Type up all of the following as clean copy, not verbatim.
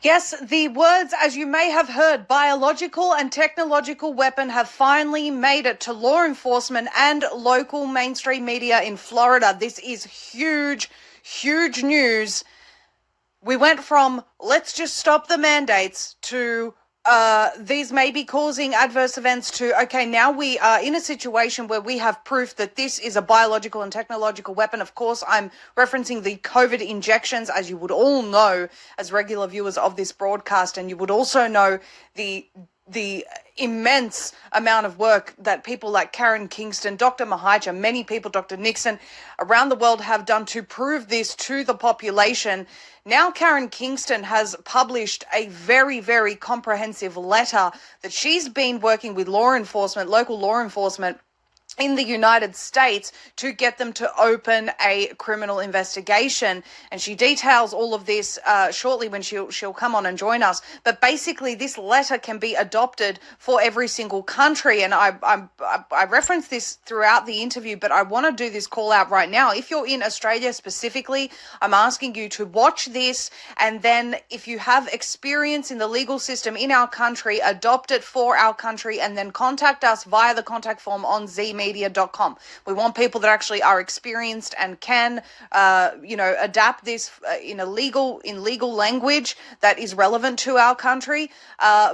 Yes, the words, as you may have heard, biological and technological weapon have finally made it to law enforcement and local mainstream media in Florida. This is huge, huge news. We went from let's just stop the mandates to these may be causing adverse events to, okay, now we are in a situation where we have proof that this is a biological and technological weapon. Of course, I'm referencing the COVID injections, as you would all know as regular viewers of this broadcast, and you would also know the immense amount of work that people like Karen Kingston, Dr. Mahicha, many people, Dr. Nixon, around the world have done to prove this to the population. Now Karen Kingston has published a very, very comprehensive letter that she's been working with law enforcement, local law enforcement in the United States to get them to open a criminal investigation. And she details all of this shortly when she'll come on and join us. But basically, this letter can be adopted for every single country. And I referenced this throughout the interview, but I want to do this call out right now. If you're in Australia specifically, I'm asking you to watch this. And then if you have experience in the legal system in our country, adopt it for our country and then contact us via the contact form on zeemedia.com. We want people that actually are experienced and can, adapt this in legal language that is relevant to our country.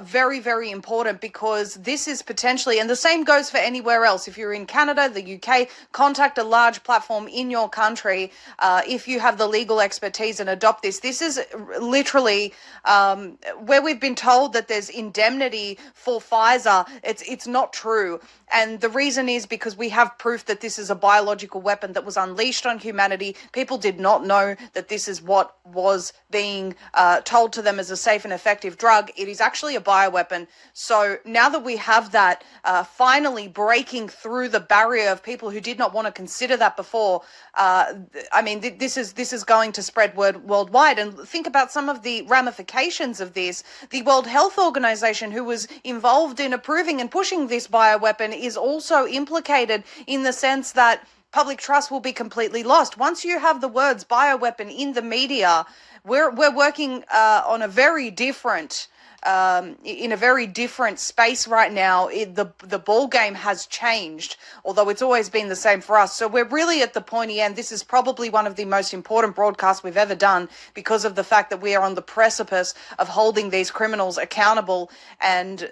Very, very important, because this is potentially, and the same goes for anywhere else. If you're in Canada, the UK, contact a large platform in your country if you have the legal expertise and adopt this. This is literally where we've been told that there's indemnity for Pfizer. It's not true. And the reason is because we have proof that this is a biological weapon that was unleashed on humanity. People did not know that this is what was being told to them as a safe and effective drug. It is actually a bioweapon. So now that we have that finally breaking through the barrier of people who did not want to consider that before, this is going to spread word worldwide. And think about some of the ramifications of this. The World Health Organization, who was involved in approving and pushing this bioweapon, is also implicated in the sense that public trust will be completely lost. Once you have the words bioweapon in the media, we're working on a very different in a very different space right now. The ball game has changed, although it's always been the same for us. So we're really at the pointy end. This is probably one of the most important broadcasts we've ever done because of the fact that we are on the precipice of holding these criminals accountable, and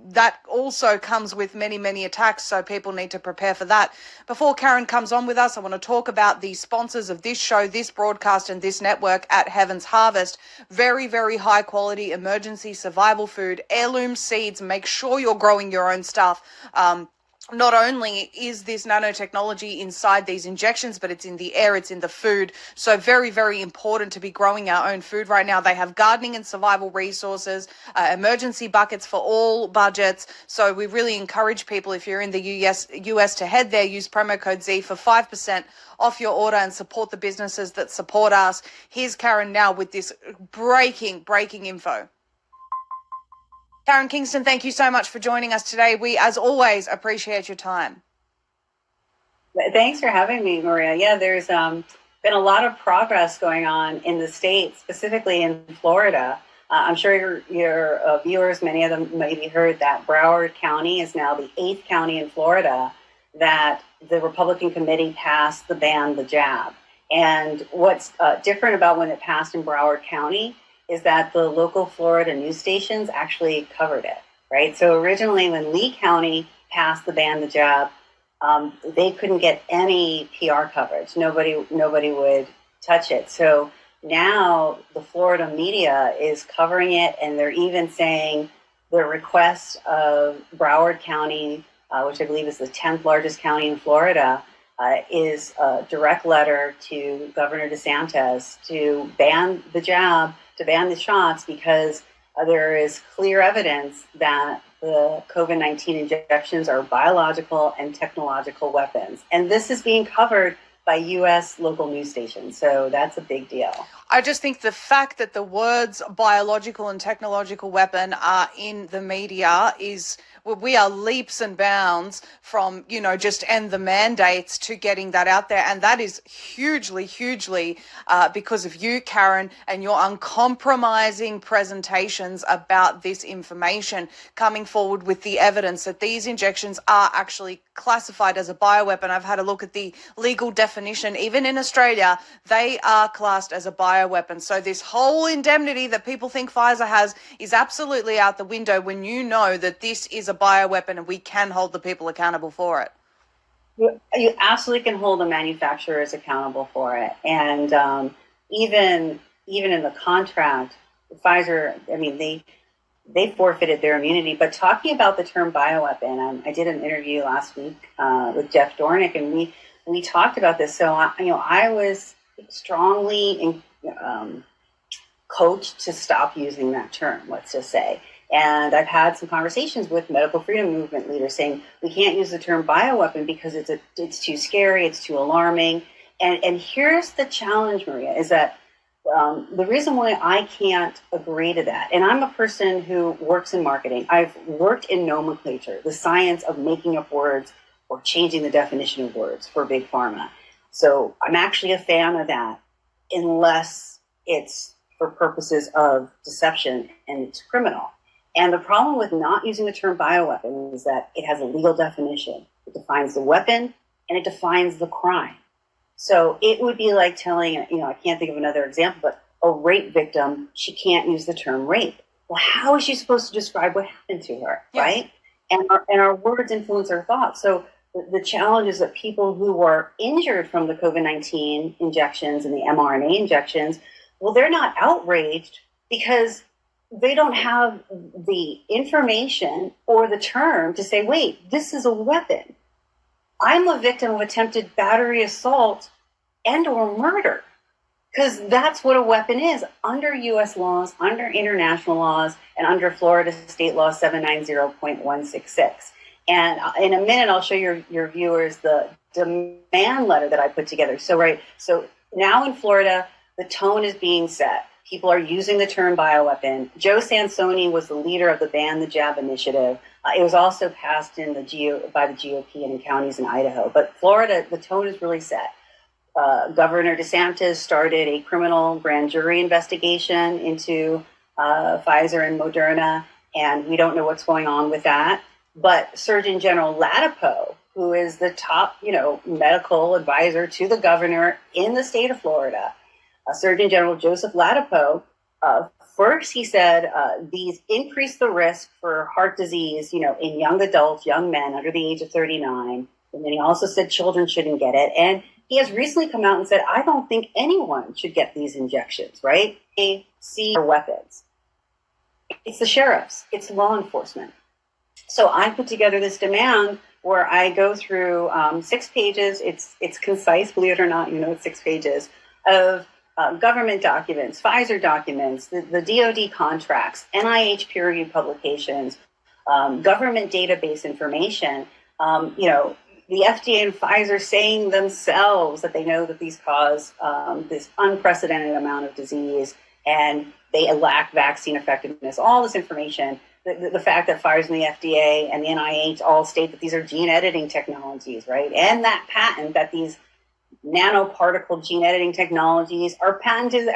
that also comes with many, many attacks, so people need to prepare for that. Before Karen comes on with us, I want to talk about the sponsors of this show, this broadcast, and this network at Heaven's Harvest. Very, very high quality emergency survival food, heirloom seeds. Make sure you're growing your own stuff. Not only is this nanotechnology inside these injections, but it's in the air, it's in the food. So very, very important to be growing our own food right now. They have gardening and survival resources, emergency buckets for all budgets. So we really encourage people, if you're in the US to head there, use promo code Z for 5% off your order and support the businesses that support us. Here's Karen now with this breaking info. Karen Kingston, thank you so much for joining us today. We, as always, appreciate your time. Thanks for having me, Maria. Yeah, there's been a lot of progress going on in the state, specifically in Florida. I'm sure your viewers, many of them maybe heard that Broward County is now the 8th county in Florida that the Republican committee passed the ban the jab. And what's different about when it passed in Broward County is that the local Florida news stations actually covered it, right? So originally when Lee County passed the ban the jab, they couldn't get any PR coverage. Nobody would touch it. So now the Florida media is covering it, and they're even saying the request of Broward County, which I believe is the 10th largest county in Florida, is a direct letter to Governor DeSantis to ban the jab, to ban the shots, because there is clear evidence that the COVID-19 injections are biological and technological weapons. And this is being covered by U.S. local news stations. So that's a big deal. I just think the fact that the words biological and technological weapon are in the media is, well, we are leaps and bounds from, just end the mandates to getting that out there. And that is hugely because of you, Karen, and your uncompromising presentations about this information, coming forward with the evidence that these injections are actually classified as a bioweapon. I've had a look at the legal definition. Even in Australia, they are classed as a bioweapon. So this whole indemnity that people think Pfizer has is absolutely out the window when you know that this is a bioweapon and we can hold the people accountable for it. You absolutely can hold the manufacturers accountable for it. And even in the contract, Pfizer, I mean, they forfeited their immunity. But talking about the term bioweapon, I did an interview last week with Jeff Dornick, and we talked about this. So I was strongly coached to stop using that term, let's just say. And I've had some conversations with medical freedom movement leaders saying we can't use the term bioweapon because it's too scary, it's too alarming. And here's the challenge, Maria, is that the reason why I can't agree to that, and I'm a person who works in marketing. I've worked in nomenclature, the science of making up words or changing the definition of words for big pharma. So I'm actually a fan of that, unless it's for purposes of deception and it's criminal. And the problem with not using the term bioweapon is that it has a legal definition. It defines the weapon and it defines the crime. So it would be like telling, I can't think of another example, but a rape victim, she can't use the term rape. Well, how is she supposed to describe what happened to her, yes, right? And our words influence our thoughts. So the challenge is that people who were injured from the COVID-19 injections and the mRNA injections, well, they're not outraged because they don't have the information or the term to say, wait, this is a weapon. I'm a victim of attempted battery, assault, and or murder, because that's what a weapon is under U.S. laws, under international laws, and under Florida State Law 790.166. And in a minute, I'll show your viewers the demand letter that I put together. So now in Florida, the tone is being set. People are using the term bioweapon. Joe Sansoni was the leader of the Ban the Jab initiative. It was also passed by the GOP and in counties in Idaho. But Florida, the tone is really set. Governor DeSantis started a criminal grand jury investigation into Pfizer and Moderna, and we don't know what's going on with that. But Surgeon General Latipo, who is the top, medical advisor to the governor in the state of Florida, Surgeon General Joseph Latipo, first he said these increase the risk for heart disease, in young adults, young men under the age of 39. And then he also said children shouldn't get it. And he has recently come out and said, I don't think anyone should get these injections, right? They see our weapons. It's the sheriffs. It's law enforcement. So I put together this demand where I go through 6 pages. It's concise, believe it or not, it's 6 pages of government documents, Pfizer documents, the DoD contracts, NIH peer-reviewed publications, government database information, the FDA and Pfizer saying themselves that they know that these cause this unprecedented amount of disease and they lack vaccine effectiveness, all this information, the fact that Pfizer and the FDA and the NIH all state that these are gene editing technologies, right? And that patent that these nanoparticle gene editing technologies are patented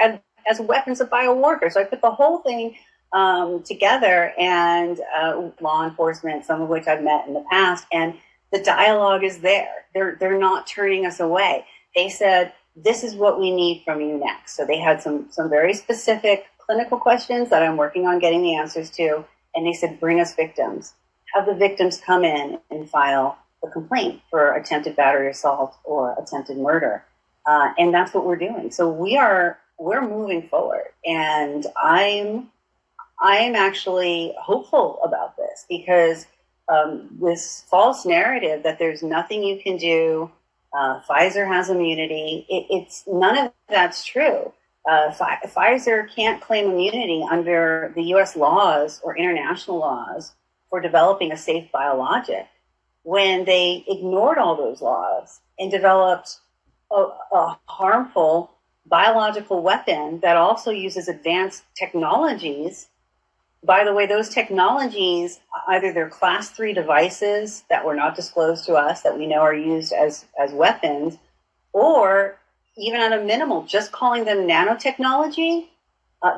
as weapons of biowarfare. So I put the whole thing together, and law enforcement, some of which I've met in the past, and the dialogue is there. They're not turning us away. They said, this is what we need from you next. So they had some very specific clinical questions that I'm working on getting the answers to, and they said, bring us victims. Have the victims come in and file a complaint for attempted battery assault or attempted murder. And that's what we're doing. So we're moving forward. And I'm actually hopeful about this, because this false narrative that there's nothing you can do, Pfizer has immunity, it's none of that's true. Pfizer can't claim immunity under the U.S. laws or international laws for developing a safe biologic, when they ignored all those laws and developed a harmful biological weapon that also uses advanced technologies. By the way, those technologies, either they're class 3 devices that were not disclosed to us that we know are used as weapons, or even at a minimal, just calling them nanotechnology.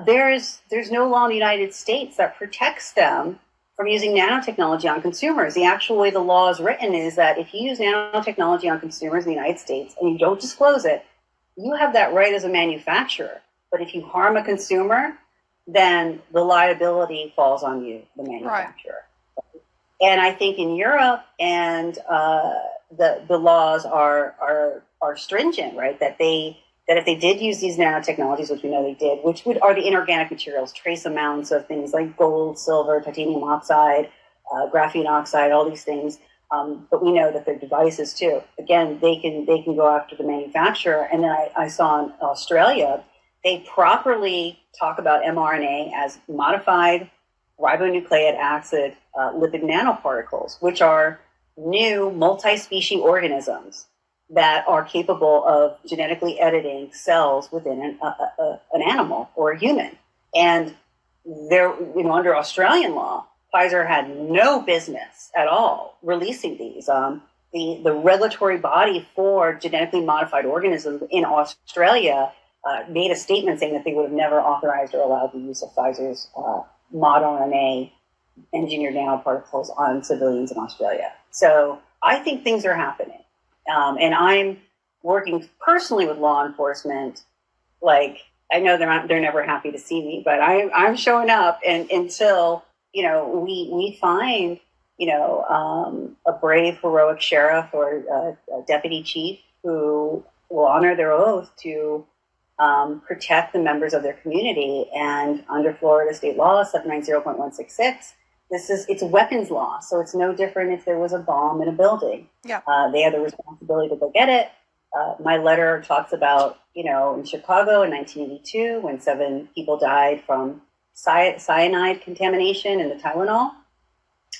There's no law in the United States that protects them from using nanotechnology on consumers. The actual way the law is written is that if you use nanotechnology on consumers in the United States and you don't disclose it, you have that right as a manufacturer. But if you harm a consumer, then the liability falls on you, the manufacturer. Right. And I think in Europe, and the laws are stringent, right? That if they did use these nanotechnologies, which we know they did, which are the inorganic materials, trace amounts of things like gold, silver, titanium oxide, graphene oxide, all these things. But we know that they're devices too. Again, they can go after the manufacturer. And then I saw in Australia, they properly talk about mRNA as modified ribonucleic acid lipid nanoparticles, which are new multi-species organisms that are capable of genetically editing cells within an animal or a human. And they're, under Australian law, Pfizer had no business at all releasing these. The regulatory body for genetically modified organisms in Australia made a statement saying that they would have never authorized or allowed the use of Pfizer's mod RNA engineered nanoparticles on civilians in Australia. So I think things are happening. And I'm working personally with law enforcement. Like, I know they're never happy to see me, but I'm showing up, and until we find a brave, heroic sheriff or a deputy chief who will honor their oath to protect the members of their community. And under Florida state law 790.166, it's a weapons law, so it's no different if there was a bomb in a building. Yeah. They have the responsibility to go get it. My letter talks about, in Chicago in 1982, when 7 people died from cyanide contamination in the Tylenol.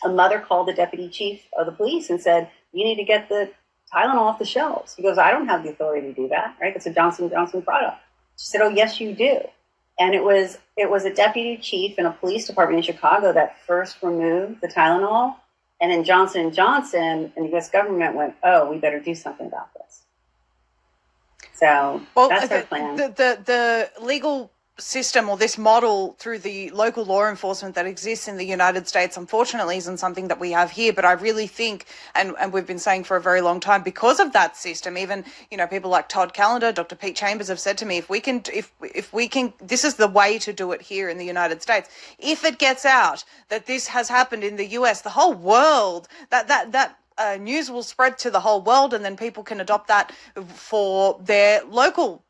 A mother called the deputy chief of the police and said, "You need to get the Tylenol off the shelves." He goes, "I don't have the authority to do that, right? It's a Johnson & Johnson product." She said, "Oh, yes, you do." And it was a deputy chief in a police department in Chicago that first removed the Tylenol, and then Johnson & Johnson and the U.S. government went, "Oh, we better do something about this." So that's our plan. The legal system, or this model through the local law enforcement that exists in the United States, unfortunately isn't something that we have here. But I really think, and we've been saying for a very long time, because of that system, even people like Todd Callender, Dr. Pete Chambers have said to me, if we can, this is the way to do it here in the United States. If it gets out that this has happened in the US, the whole world, that news will spread to the whole world, and then people can adopt that for their local,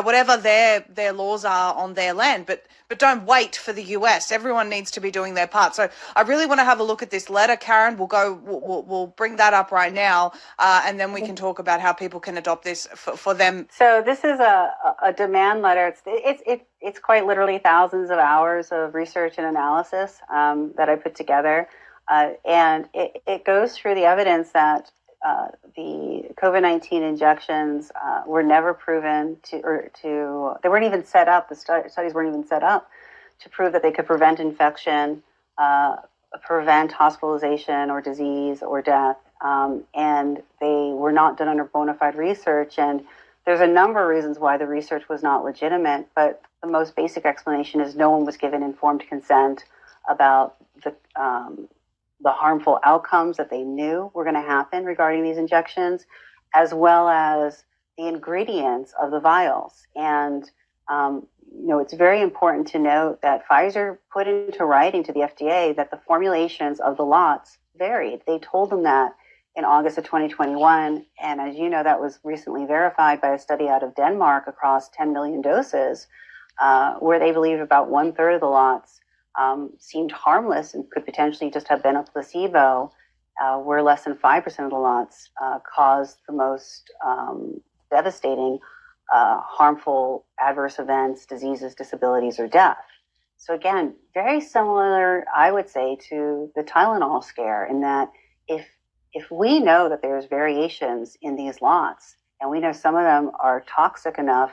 whatever their laws are on their land. But don't wait for the US. Everyone needs to be doing their part. So I really want to have a look at this letter, Karen. We'll bring that up right now, and then we can talk about how people can adopt this for them. So this is a demand letter. It's quite literally thousands of hours of research and analysis that I put together. And it goes through the evidence that the COVID-19 injections were never proven they weren't even set up, the studies weren't even set up to prove that they could prevent infection, prevent hospitalization or disease or death, and they were not done under bona fide research. And there's a number of reasons why the research was not legitimate, but the most basic explanation is no one was given informed consent about the harmful outcomes that they knew were going to happen regarding these injections, as well as the ingredients of the vials. And, it's very important to note that Pfizer put into writing to the FDA that the formulations of the lots varied. They told them that in August of 2021. And as you know, that was recently verified by a study out of Denmark across 10 million doses, where they believe about 1/3 of the lots seemed harmless and could potentially just have been a placebo, where less than 5% of the lots caused the most devastating, harmful adverse events, diseases, disabilities, or death. So again, very similar, I would say, to the Tylenol scare, in that if we know that there's variations in these lots, And we know some of them are toxic enough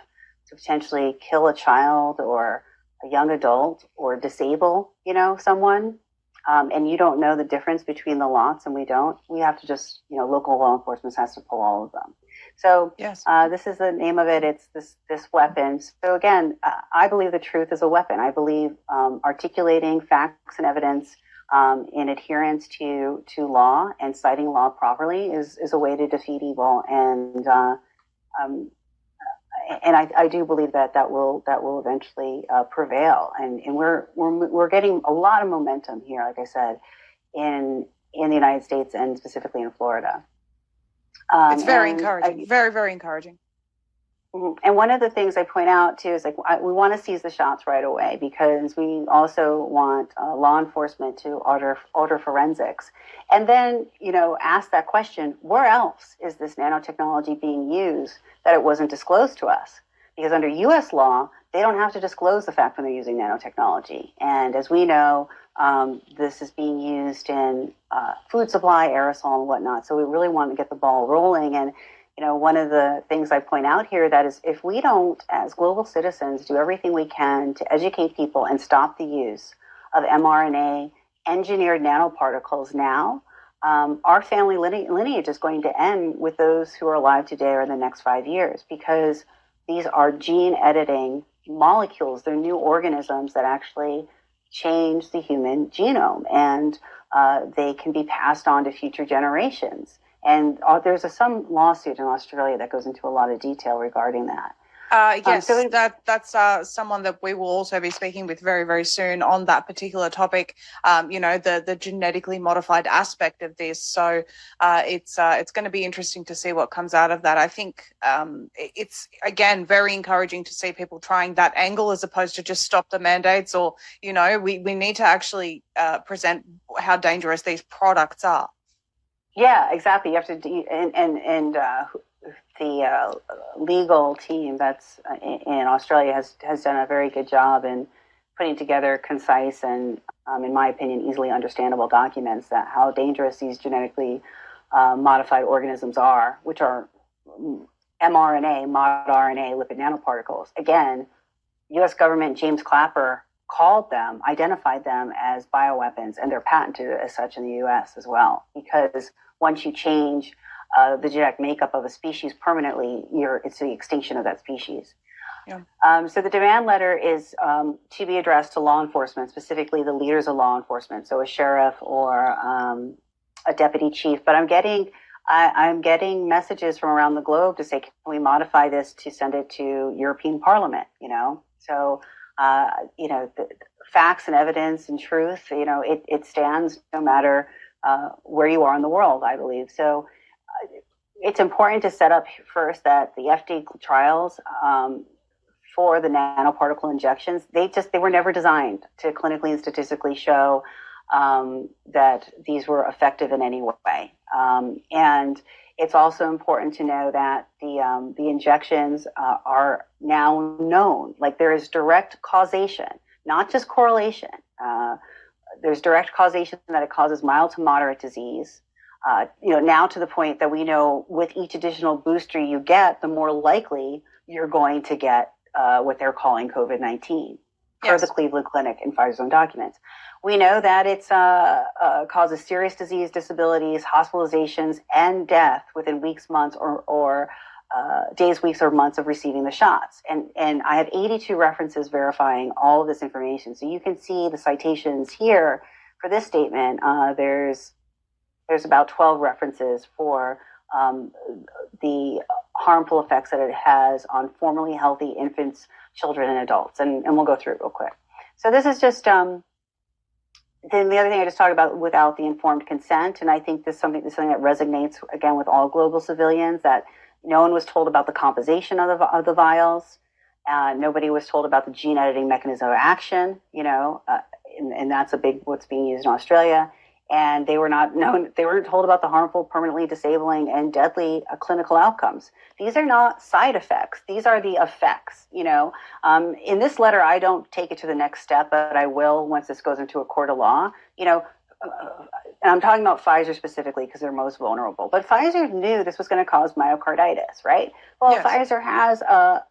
to potentially kill a child or a young adult or disable, someone. And you don't know the difference between the lots, and we don't. We have to just, local law enforcement has to pull all of them. So Yes. This is the name of it. It's this weapon. So again, I believe the truth is a weapon. I believe articulating facts and evidence in adherence to law and citing law properly is a way to defeat evil. And I do believe that will eventually prevail. And we're getting a lot of momentum here, like I said, in the United States and specifically in Florida. It's very encouraging. Very, very encouraging. And one of the things I point out too is we want to seize the shots right away, because we also want law enforcement to order forensics, and then ask that question: where else is this nanotechnology being used that it wasn't disclosed to us? Because under U.S. law, they don't have to disclose the fact when they're using nanotechnology, and as we know, this is being used in food supply, aerosol, and whatnot. So we really want to get the ball rolling. And one of the things I point out here that is, if we don't, as global citizens, do everything we can to educate people and stop the use of mRNA engineered nanoparticles now, our family lineage is going to end with those who are alive today or in the next 5 years, because these are gene editing molecules. They're new organisms that actually change the human genome, and they can be passed on to future generations. And there's some lawsuit in Australia that goes into a lot of detail regarding that. Yes, that's someone that we will also be speaking with very, very soon on that particular topic. The genetically modified aspect of this. So it's going to be interesting to see what comes out of that. I think it's, again, very encouraging to see people trying that angle as opposed to just stop the mandates, or we need to actually present how dangerous these products are. Yeah, exactly. You have to, and the legal team that's in Australia has done a very good job in putting together concise and, in my opinion, easily understandable documents that how dangerous these genetically modified organisms are, which are mRNA, mod RNA, lipid nanoparticles. Again, U.S. government, James Clapper, identified them as bioweapons, and they're patented as such in the U.S. as well, because once you change the genetic makeup of a species permanently, it's the extinction of that species. Yeah. So the demand letter is to be addressed to law enforcement, specifically the leaders of law enforcement, so a sheriff or a deputy chief. But I'm getting messages from around the globe to say, can we modify this to send it to European Parliament? So the facts and evidence and truth, it stands no matter where you are in the world, I believe. So it's important to set up first that the FDA trials for the nanoparticle injections, they were never designed to clinically and statistically show that these were effective in any way. And it's also important to know that the injections are now known. Like, there is direct causation, not just correlation. There's direct causation that it causes mild to moderate disease. Now to the point that we know with each additional booster you get, the more likely you're going to get what they're calling COVID-19, per the Cleveland Clinic and Pfizer's own documents. We know that it's causes serious disease, disabilities, hospitalizations, and death within weeks, months, or days, weeks, or months of receiving the shots. And I have 82 references verifying all of this information. So you can see the citations here for this statement. There's about 12 references for the harmful effects that it has on formerly healthy infants, children, and adults. And we'll go through it real quick. So this is just then the other thing I just talked about, without the informed consent. And I think this is something that resonates, again, with all global civilians, that no one was told about the composition of the vials. Nobody was told about the gene editing mechanism of action, and that's what's being used in Australia. And they weren't told about the harmful, permanently disabling, and deadly clinical outcomes. These are not side effects. These are the effects, In this letter, I don't take it to the next step, but I will once this goes into a court of law. and I'm talking about Pfizer specifically because they're most vulnerable, but Pfizer knew this was going to cause myocarditis, right? Well, yes. Pfizer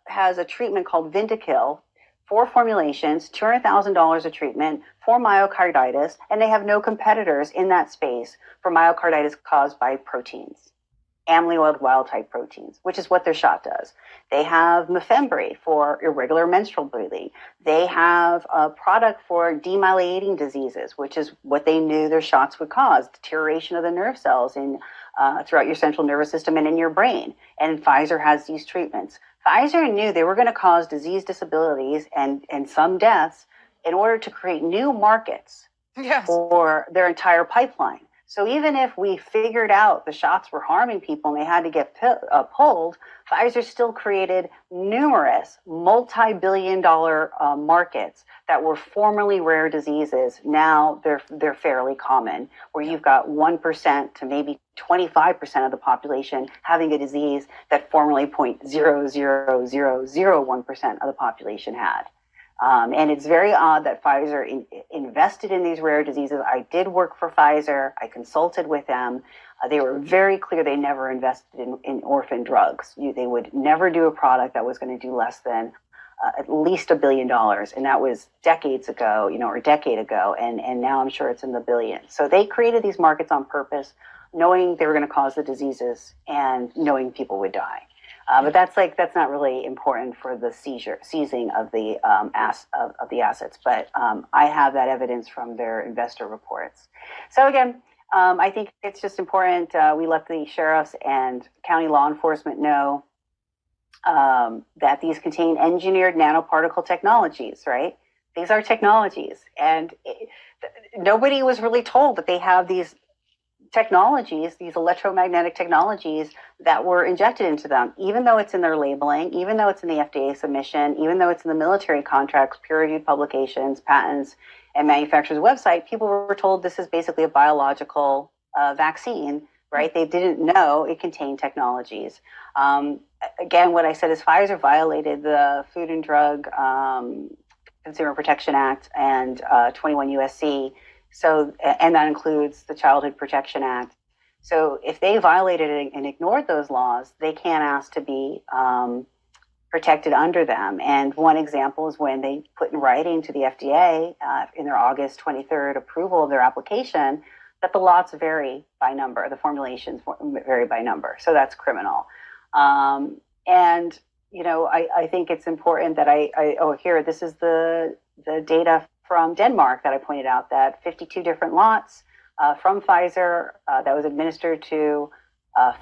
has a treatment called Vyndaqel, 4 formulations, $200,000 a treatment for myocarditis, and they have no competitors in that space for myocarditis caused by proteins, amyloid wild-type proteins, which is what their shot does. They have Mefembree for irregular menstrual bleeding. They have a product for demyelinating diseases, which is what they knew their shots would cause, deterioration of the nerve cells in throughout your central nervous system and in your brain. And Pfizer has these treatments. Pfizer knew they were going to cause disease, disabilities, and some deaths in order to create new markets for their entire pipeline. So even if we figured out the shots were harming people and they had to get pulled, Pfizer still created numerous multi-billion-dollar markets that were formerly rare diseases. Now they're fairly common, where you've got 1% to maybe 25% of the population having a disease that formerly 0.00001% of the population had. And it's very odd that Pfizer invested in these rare diseases. I did work for Pfizer. I consulted with them. They were very clear they never invested in orphan drugs. They would never do a product that was going to do less than at least $1 billion. And that was decades ago, or a decade ago. And now I'm sure it's in the billions. So they created these markets on purpose, knowing they were going to cause the diseases and knowing people would die. But that's not really important for the seizing of the assets. But I have that evidence from their investor reports. So again, I think it's just important we let the sheriffs and county law enforcement know that these contain engineered nanoparticle technologies. Right? These are technologies, and nobody was really told that they have these technologies, these electromagnetic technologies that were injected into them, even though it's in their labeling, even though it's in the FDA submission, even though it's in the military contracts, peer-reviewed publications, patents, and manufacturer's website. People were told this is basically a biological vaccine, right? They didn't know it contained technologies. Again, what I said is Pfizer violated the Food and Drug Consumer Protection Act and 21 USC. So, and that includes the Childhood Protection Act. So if they violated it and ignored those laws, they can't ask to be protected under them. And one example is when they put in writing to the FDA in their August 23rd approval of their application that the lots vary by number, the formulations vary by number. So that's criminal. And, I think it's important that this is the data from Denmark that I pointed out, that 52 different lots from Pfizer that was administered to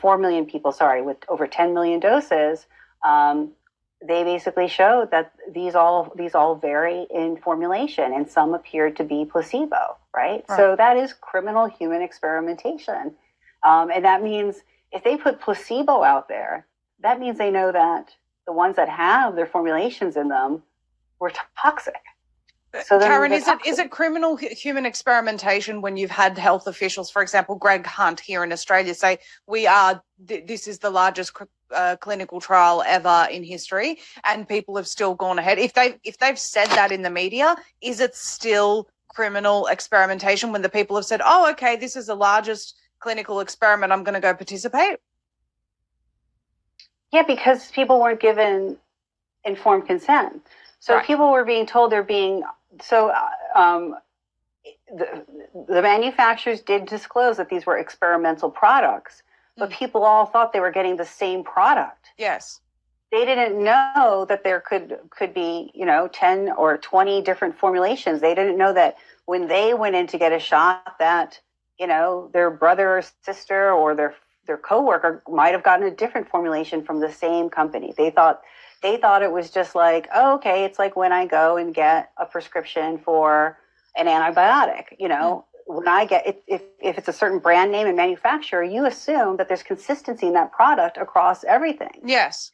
4 million people, with over 10 million doses. They basically showed that these all vary in formulation, and some appeared to be placebo, right? So that is criminal human experimentation. And that means if they put placebo out there, that means they know that the ones that have their formulations in them were toxic. So Karen, is it criminal human experimentation when you've had health officials, for example, Greg Hunt here in Australia, say this is the largest clinical trial ever in history, and people have still gone ahead? If they've said that in the media, is it still criminal experimentation when the people have said, "Oh, okay, this is the largest clinical experiment, I'm going to go participate"? Yeah, because people weren't given informed consent. So people were being told they're being. So the manufacturers did disclose that these were experimental products, but people all thought they were getting the same product. Yes. They didn't know that there could be, 10 or 20 different formulations. They didn't know that when they went in to get a shot that, their brother or sister or their coworker might have gotten a different formulation from the same company. They thought it was just like, oh, okay, it's like when I go and get a prescription for an antibiotic. When I get if it's a certain brand name and manufacturer, you assume that there's consistency in that product across everything. Yes.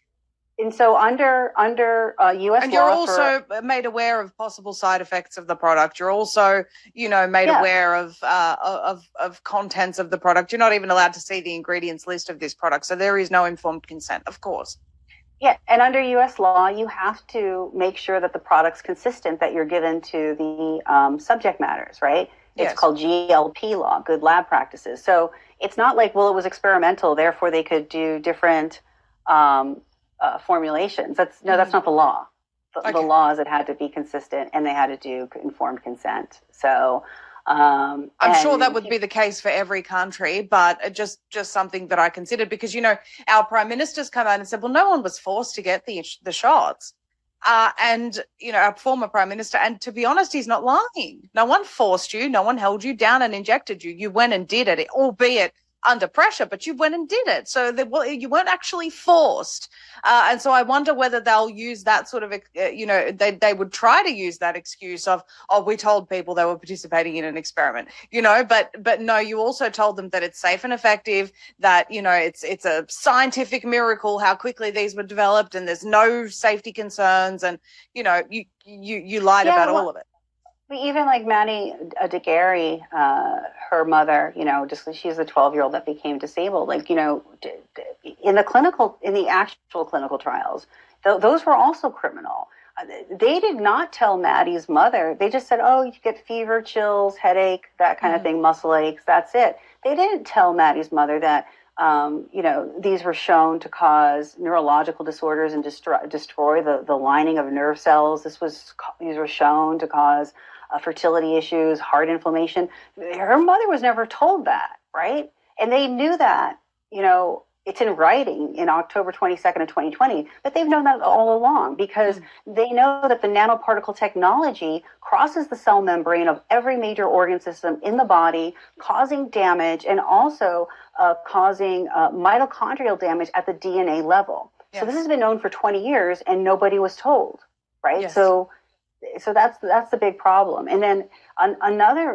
And so under U.S. and you're also made aware of possible side effects of the product. You're also, made aware of contents of the product. You're not even allowed to see the ingredients list of this product. So there is no informed consent, of course. Yeah, and under U.S. law, you have to make sure that the product's consistent that you're given to the subject matters, right? It's Yes. called GLP law, good lab practices. So it's not like, well, it was experimental, therefore they could do different formulations. That's not the law. The Okay. law is it had to be consistent, and they had to do informed consent. So, I'm sure that and would be the case for every country, but just something that I considered because, our prime minister's come out and said, well, no one was forced to get the shots. And, our former prime minister, and to be honest, he's not lying. No one forced you. No one held you down and injected you. You went and did it, albeit under pressure, but you went and did it. So you weren't actually forced. And so I wonder whether they'll use that sort of, they would try to use that excuse of, oh, we told people they were participating in an experiment, but no, you also told them that it's safe and effective, that, it's a scientific miracle how quickly these were developed and there's no safety concerns. And, you lied about all of it. Even like Maddie DeGarry, her mother, she's the 12-year-old that became disabled. Like, in the actual clinical trials, those were also criminal. They did not tell Maddie's mother. They just said, oh, you get fever, chills, headache, that kind of thing, muscle aches. That's it. They didn't tell Maddie's mother that, these were shown to cause neurological disorders and destroy the lining of nerve cells. These were shown to cause fertility issues, heart inflammation. Her mother was never told that, right? And they knew that, it's in writing in October 22nd of 2020, but they've known that all along because they know that the nanoparticle technology crosses the cell membrane of every major organ system in the body, causing damage and also causing mitochondrial damage at the DNA level. Yes. So this has been known for 20 years and nobody was told, right? Yes. So that's the big problem. And then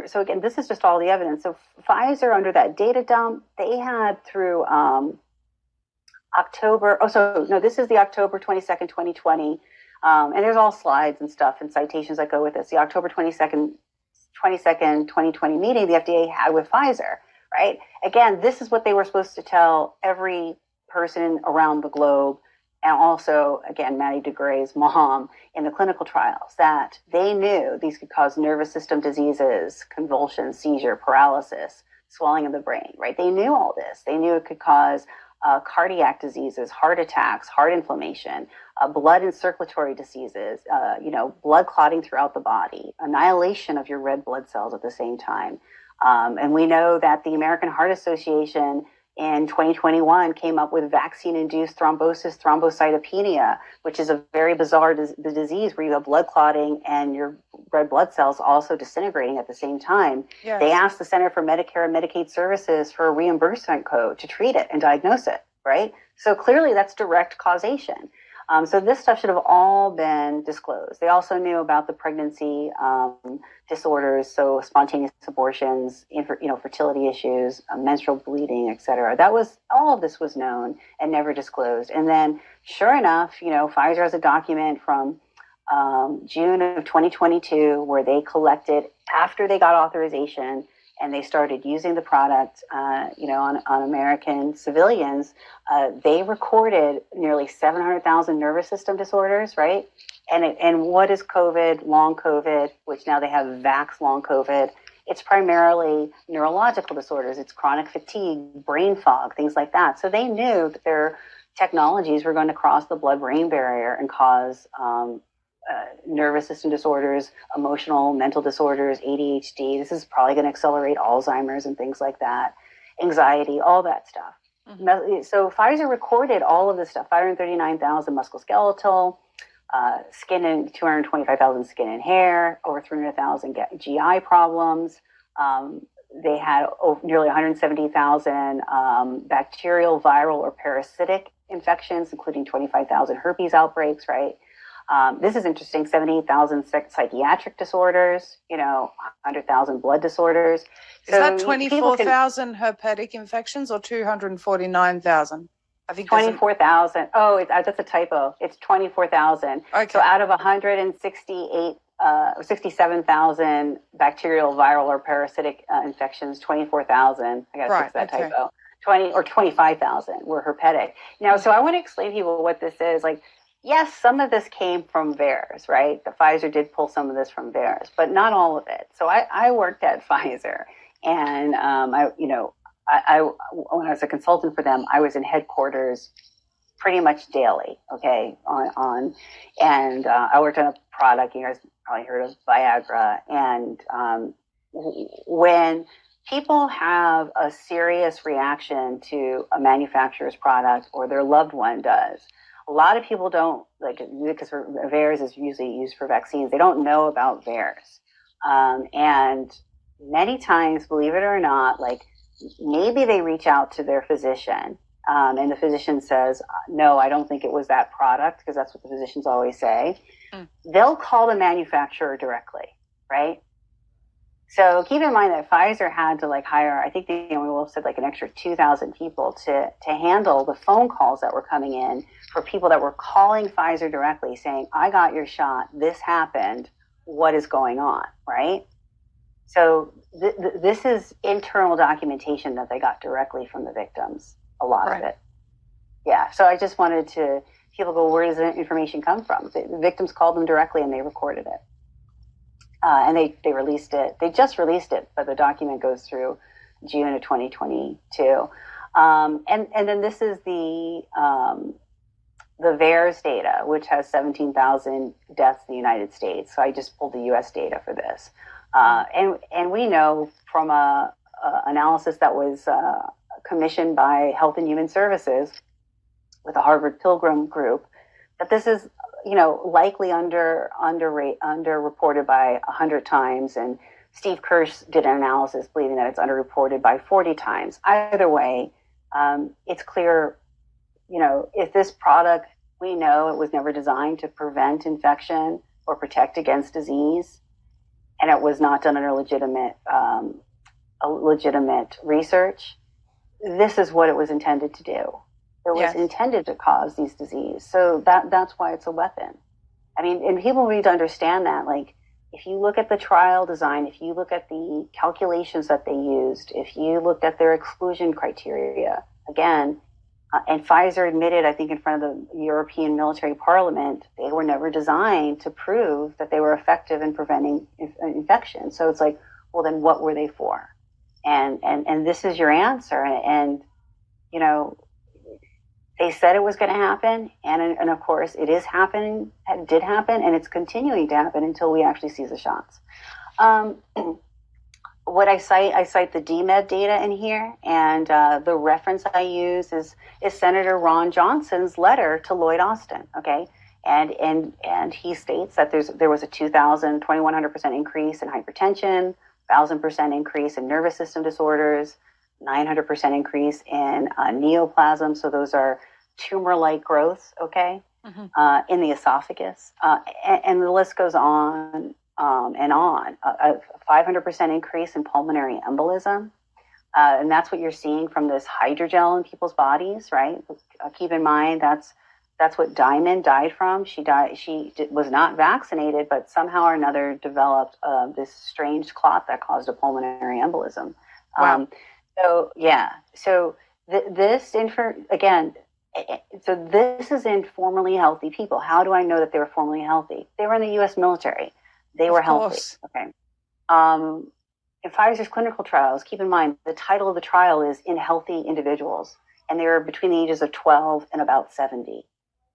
so again, this is just all the evidence. So Pfizer, under that data dump, they had through this is the October 22nd, 2020. And there's all slides and stuff and citations that go with this. The October 22nd, 2020 meeting the FDA had with Pfizer, right? Again, this is what they were supposed to tell every person around the globe. And also, again, Maddie DeGarry's mom in the clinical trials, that they knew these could cause nervous system diseases, convulsions, seizure, paralysis, swelling of the brain, right? They knew all this. They knew it could cause cardiac diseases, heart attacks, heart inflammation, blood and circulatory diseases, blood clotting throughout the body, annihilation of your red blood cells at the same time. And we know that the American Heart Association in 2021 came up with vaccine-induced thrombocytopenia, which is a very bizarre disease where you have blood clotting and your red blood cells also disintegrating at the same time. Yes. They asked the Center for Medicare and Medicaid Services for a reimbursement code to treat it and diagnose it, right? So clearly that's direct causation. So this stuff should have all been disclosed. They also knew about the pregnancy disorders, so spontaneous abortions, fertility issues, menstrual bleeding, etc. All of this was known and never disclosed. And then, sure enough, Pfizer has a document from June of 2022 where they collected, after they got authorization, and they started using the product, on American civilians. They recorded nearly 700,000 nervous system disorders, right? And what is COVID, long COVID, which now they have Vax long COVID? It's primarily neurological disorders. It's chronic fatigue, brain fog, things like that. So they knew that their technologies were going to cross the blood-brain barrier and cause nervous system disorders, emotional, mental disorders, ADHD. This is probably going to accelerate Alzheimer's and things like that, anxiety, all that stuff. Mm-hmm. So Pfizer recorded all of this stuff, 539,000 musculoskeletal, skin and 225,000 skin and hair, over 300,000 GI problems. They had nearly 170,000 bacterial, viral, or parasitic infections, including 25,000 herpes outbreaks, right? This is interesting, 78,000 psychiatric disorders, 100,000 blood disorders. Is that 24,000 herpetic infections or 249,000? I think 24,000. Oh, that's a typo. It's 24,000. Okay. So out of 67,000 bacterial, viral, or parasitic infections, 24,000. I got to fix that typo. 25,000 were herpetic. Now, so I want to explain to people what this is. Like, yes, some of this came from VAERS, right? The Pfizer did pull some of this from VAERS, but not all of it. So I worked at Pfizer, and I when I was a consultant for them, I was in headquarters pretty much daily. Okay, and I worked on a product. You guys probably heard of Viagra, and when people have a serious reaction to a manufacturer's product or their loved one does, a lot of people don't, like, because VAERS is usually used for vaccines. They don't know about VAERS. And many times, believe it or not, like, maybe they reach out to their physician, and the physician says, no, I don't think it was that product, because that's what the physicians always say. They'll call the manufacturer directly, right? So keep in mind that Pfizer had to hire, I think they only said an extra 2,000 people to handle the phone calls that were coming in for people that were calling Pfizer directly saying, I got your shot, this happened, what is going on, right? So this is internal documentation that they got directly from the victims, a lot of it. Yeah, so I just wanted to, people go, where does the information come from? The victims called them directly and they recorded it. And they released it. They just released it, but the document goes through June of 2022. And then this is the VAERS data, which has 17,000 deaths in the United States. So I just pulled the U.S. data for this. And we know from a analysis that was commissioned by Health and Human Services with the Harvard Pilgrim Group that this is likely underreported by 100 times, and Steve Kirsch did an analysis believing that it's underreported by 40 times. Either way, it's clear, if this product, we know it was never designed to prevent infection or protect against disease, and it was not done under legitimate research. This is what it was intended to do. It was intended to cause these diseases. So that's why it's a weapon. I mean, and people need to understand that. If you look at the trial design, if you look at the calculations that they used, if you looked at their exclusion criteria, again, and Pfizer admitted, I think, in front of the European Military Parliament, they were never designed to prove that they were effective in preventing infection. So it's well, then what were they for? And this is your answer. And they said it was going to happen, and of course it is happening. It did happen, and it's continuing to happen until we actually see the shots. What I cite the DMED data in here, and the reference I use is Senator Ron Johnson's letter to Lloyd Austin. Okay, and he states that there was a 2,100% increase in hypertension, 1,000% increase in nervous system disorders, 900% increase in neoplasm. So those are tumor-like growths, okay, in the esophagus. And the list goes on and on. A 500% increase in pulmonary embolism. And that's what you're seeing from this hydrogel in people's bodies, right? Keep in mind, that's what Diamond died from. She was not vaccinated, but somehow or another developed this strange clot that caused a pulmonary embolism. Wow. So this is in formerly healthy people. How do I know that they were formerly healthy? They were in the U.S. military. They were healthy. Okay. In Pfizer's clinical trials, keep in mind the title of the trial is in healthy individuals, and they were between the ages of 12 and about 70,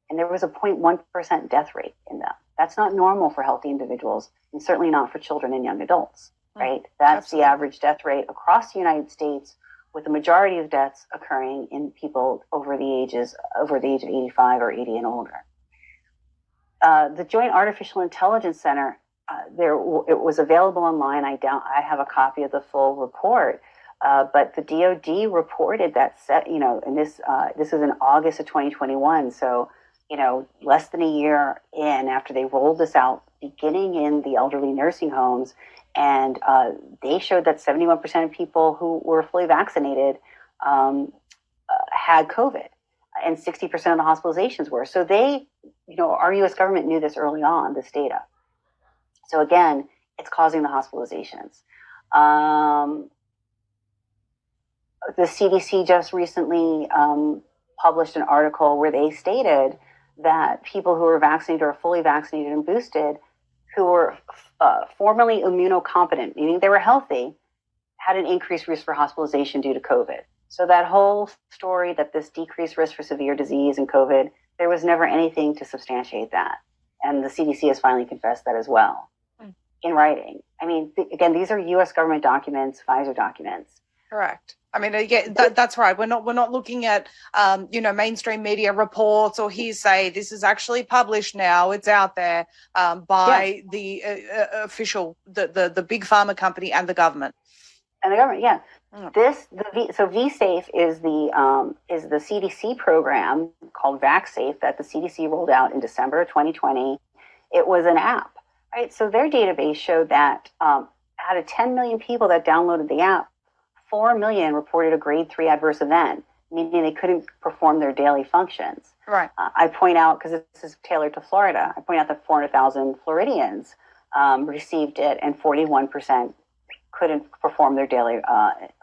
and there was a 0.1% death rate in them. That's not normal for healthy individuals, and certainly not for children and young adults. Right? That's Absolutely. The average death rate across the United States, with the majority of deaths occurring in people over the age of 85 or 80 and older. The Joint Artificial Intelligence Center, it was available online. I have a copy of the full report, but the DoD reported that and this is in August of 2021. So less than a year in after they rolled this out, beginning in the elderly nursing homes. And they showed that 71% of people who were fully vaccinated had COVID, and 60% of the hospitalizations were. So our U.S. government knew this early on, this data. So again, it's causing the hospitalizations. The CDC just recently published an article where they stated that people who were vaccinated or fully vaccinated and boosted, who were formerly immunocompetent, meaning they were healthy, had an increased risk for hospitalization due to COVID. So that whole story that this decreased risk for severe disease and COVID, there was never anything to substantiate that. And the CDC has finally confessed that as well in writing. I mean, again, these are U.S. government documents, Pfizer documents. Correct. I mean, again, that's right. We're not looking at, mainstream media reports or hearsay. This is actually published now. It's out there by the official, the big pharma company and the government. And the government, yeah. So VSafe is the CDC program called VaxSafe that the CDC rolled out in December of 2020. It was an app, right? So their database showed that out of 10 million people that downloaded the app, 4 million reported a grade 3 adverse event, meaning they couldn't perform their daily functions. Right. I point out, because this is tailored to Florida, I point out that 400,000 Floridians received it, and 41% couldn't perform their daily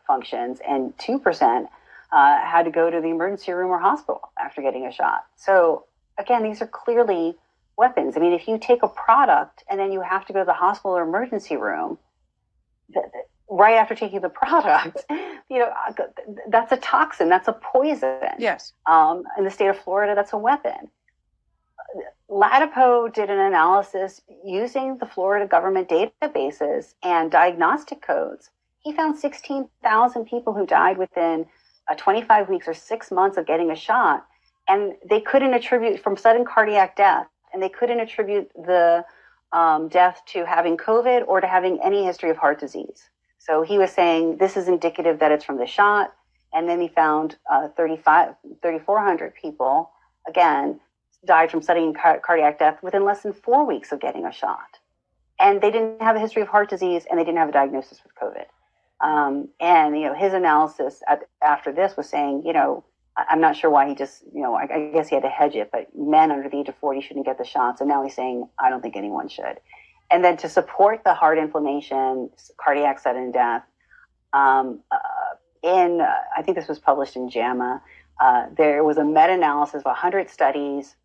functions, and 2% had to go to the emergency room or hospital after getting a shot. So again, these are clearly weapons. I mean, if you take a product and then you have to go to the hospital or emergency room right after taking the product, that's a toxin, that's a poison. Yes. In the state of Florida, that's a weapon. Latipo did an analysis using the Florida government databases and diagnostic codes. He found 16,000 people who died within 25 weeks or 6 months of getting a shot, and they couldn't attribute from sudden cardiac death, and they couldn't attribute the death to having COVID or to having any history of heart disease. So he was saying this is indicative that it's from the shot. And then he found 3,400 people, again, died from sudden cardiac death within less than 4 weeks of getting a shot. And they didn't have a history of heart disease, and they didn't have a diagnosis with COVID. And his analysis after this was saying, I'm not sure why he just, I guess he had to hedge it, but men under the age of 40 shouldn't get the shots. And now he's saying, I don't think anyone should. And then to support the heart inflammation, cardiac sudden death, I think this was published in JAMA, there was a meta-analysis of 100 studies,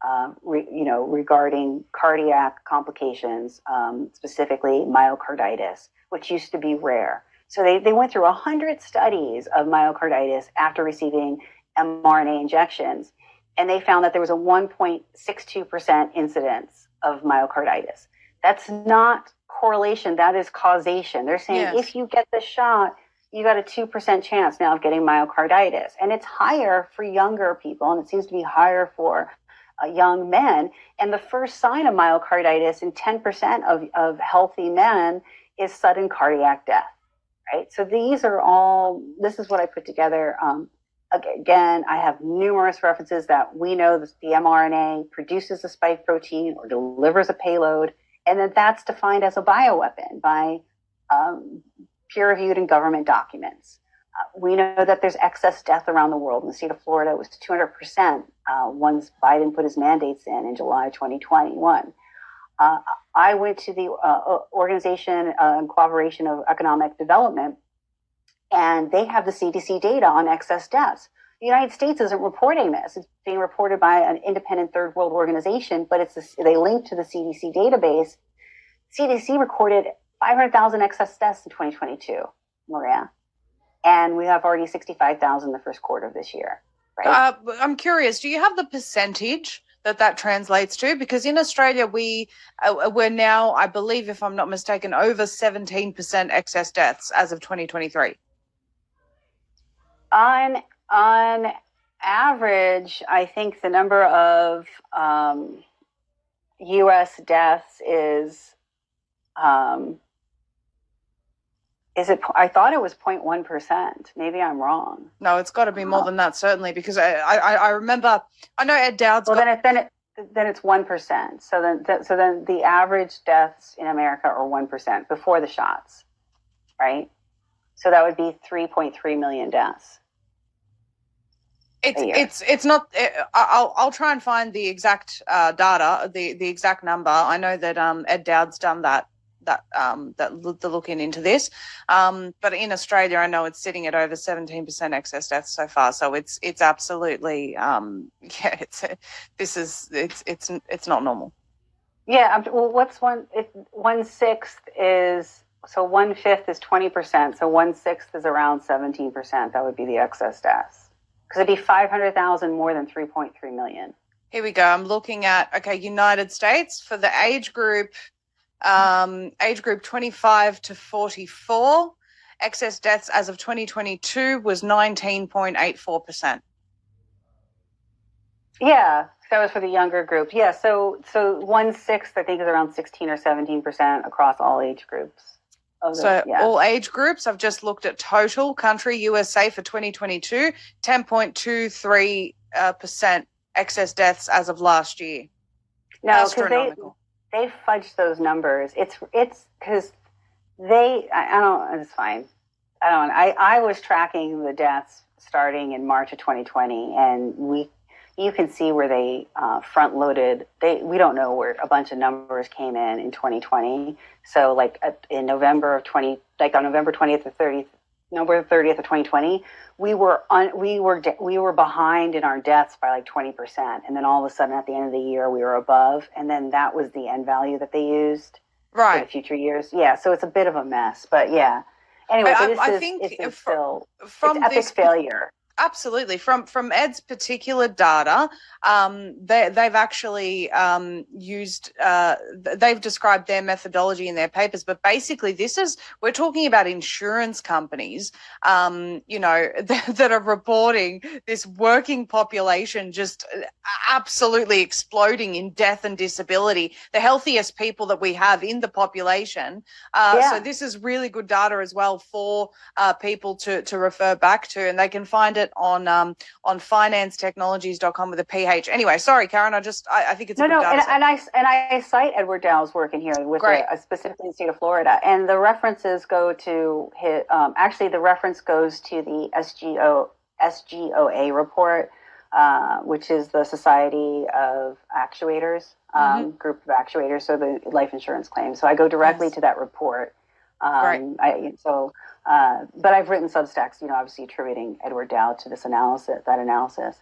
regarding cardiac complications, specifically myocarditis, which used to be rare. So they went through 100 studies of myocarditis after receiving mRNA injections, and they found that there was a 1.62% incidence of myocarditis. That's not correlation, that is causation. They're saying If you get the shot, you got a 2% chance now of getting myocarditis. And it's higher for younger people, and it seems to be higher for young men. And the first sign of myocarditis in 10% of healthy men is sudden cardiac death, right? So this is what I put together. Again, I have numerous references that we know that the mRNA produces a spike protein or delivers a payload, and then that's defined as a bioweapon by peer-reviewed and government documents. We know that there's excess death around the world. In the state of Florida, it was 200% once Biden put his mandates in July 2021. I went to the Organization in Cooperation of Economic Development, and they have the CDC data on excess deaths. The United States isn't reporting this. It's being reported by an independent third world organization, but they link to the CDC database. CDC recorded 500,000 excess deaths in 2022, Maria. And we have already 65,000 in the first quarter of this year, right? I'm curious, do you have the percentage that translates to? Because in Australia, we're now, I believe, if I'm not mistaken, over 17% excess deaths as of 2023. On average, I think the number of U.S. deaths is it? I thought it was 0.1%. Maybe I'm wrong. No, it's got to be more than that, certainly, because I remember. I know Ed Dowd's. Well, then it's 1%. So then the average deaths in America are 1% before the shots, right? So that would be 3.3 million deaths. It's not. I'll try and find the exact data, the exact number. I know that Ed Dowd's done that they're looking into this. But in Australia, I know it's sitting at over 17% excess deaths so far. So it's absolutely it's not normal. Yeah. Well, what's 1/6 is, so 1/5 is 20%. So 1/6 is around 17%. That would be the excess deaths, because it'd be 500,000 more than 3.3 million. Here we go. I'm looking at, United States for the age group 25 to 44. Excess deaths as of 2022 was 19.84%. Yeah, that was for the younger group. Yeah, so 1/6 I think is around 16 or 17% across all age groups. All age groups. I've just looked at total country USA for 2022, 10.23% excess deaths as of last year. No, astronomical. They fudged those numbers. It's because it's fine. I was tracking the deaths starting in March of 2020, and you can see where they front loaded. We don't know where a bunch of numbers came in 2020. So like in November of 20, like on November 20th or 30th, November 30th of 2020, we were behind in our deaths by like 20%, and then all of a sudden at the end of the year we were above, and then that was the end value that they used for the future years. Yeah, so it's a bit of a mess, but yeah. Anyway, I think it's epic failure. Absolutely. From Ed's particular data, they've actually used, they've described their methodology in their papers, but basically we're talking about insurance companies, that are reporting this working population just absolutely exploding in death and disability, the healthiest people that we have in the population. So this is really good data as well for people to refer back to, and they can find it on financetechnologies.com with a PH. Anyway, sorry, Karen, I think it's a good data set. And I cite Edward Dow's work in here with specifically in the state of Florida, and the references go to his, actually the reference goes to the SGOA report, which is the Society of Actuators, group of actuators, so the life insurance claims. So I go directly to that report. But I've written Substacks, obviously attributing Edward Dow to that analysis.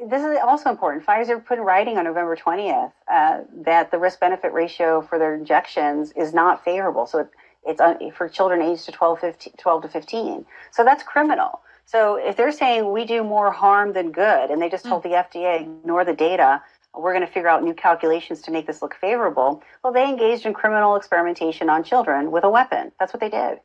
This is also important. Pfizer put in writing on November 20th that the risk-benefit ratio for their injections is not favorable. So it's for children aged to 12 to 15. So that's criminal. So if they're saying we do more harm than good, and they just told the FDA, ignore the data, we're going to figure out new calculations to make this look favorable. Well, they engaged in criminal experimentation on children with a weapon. That's what they did.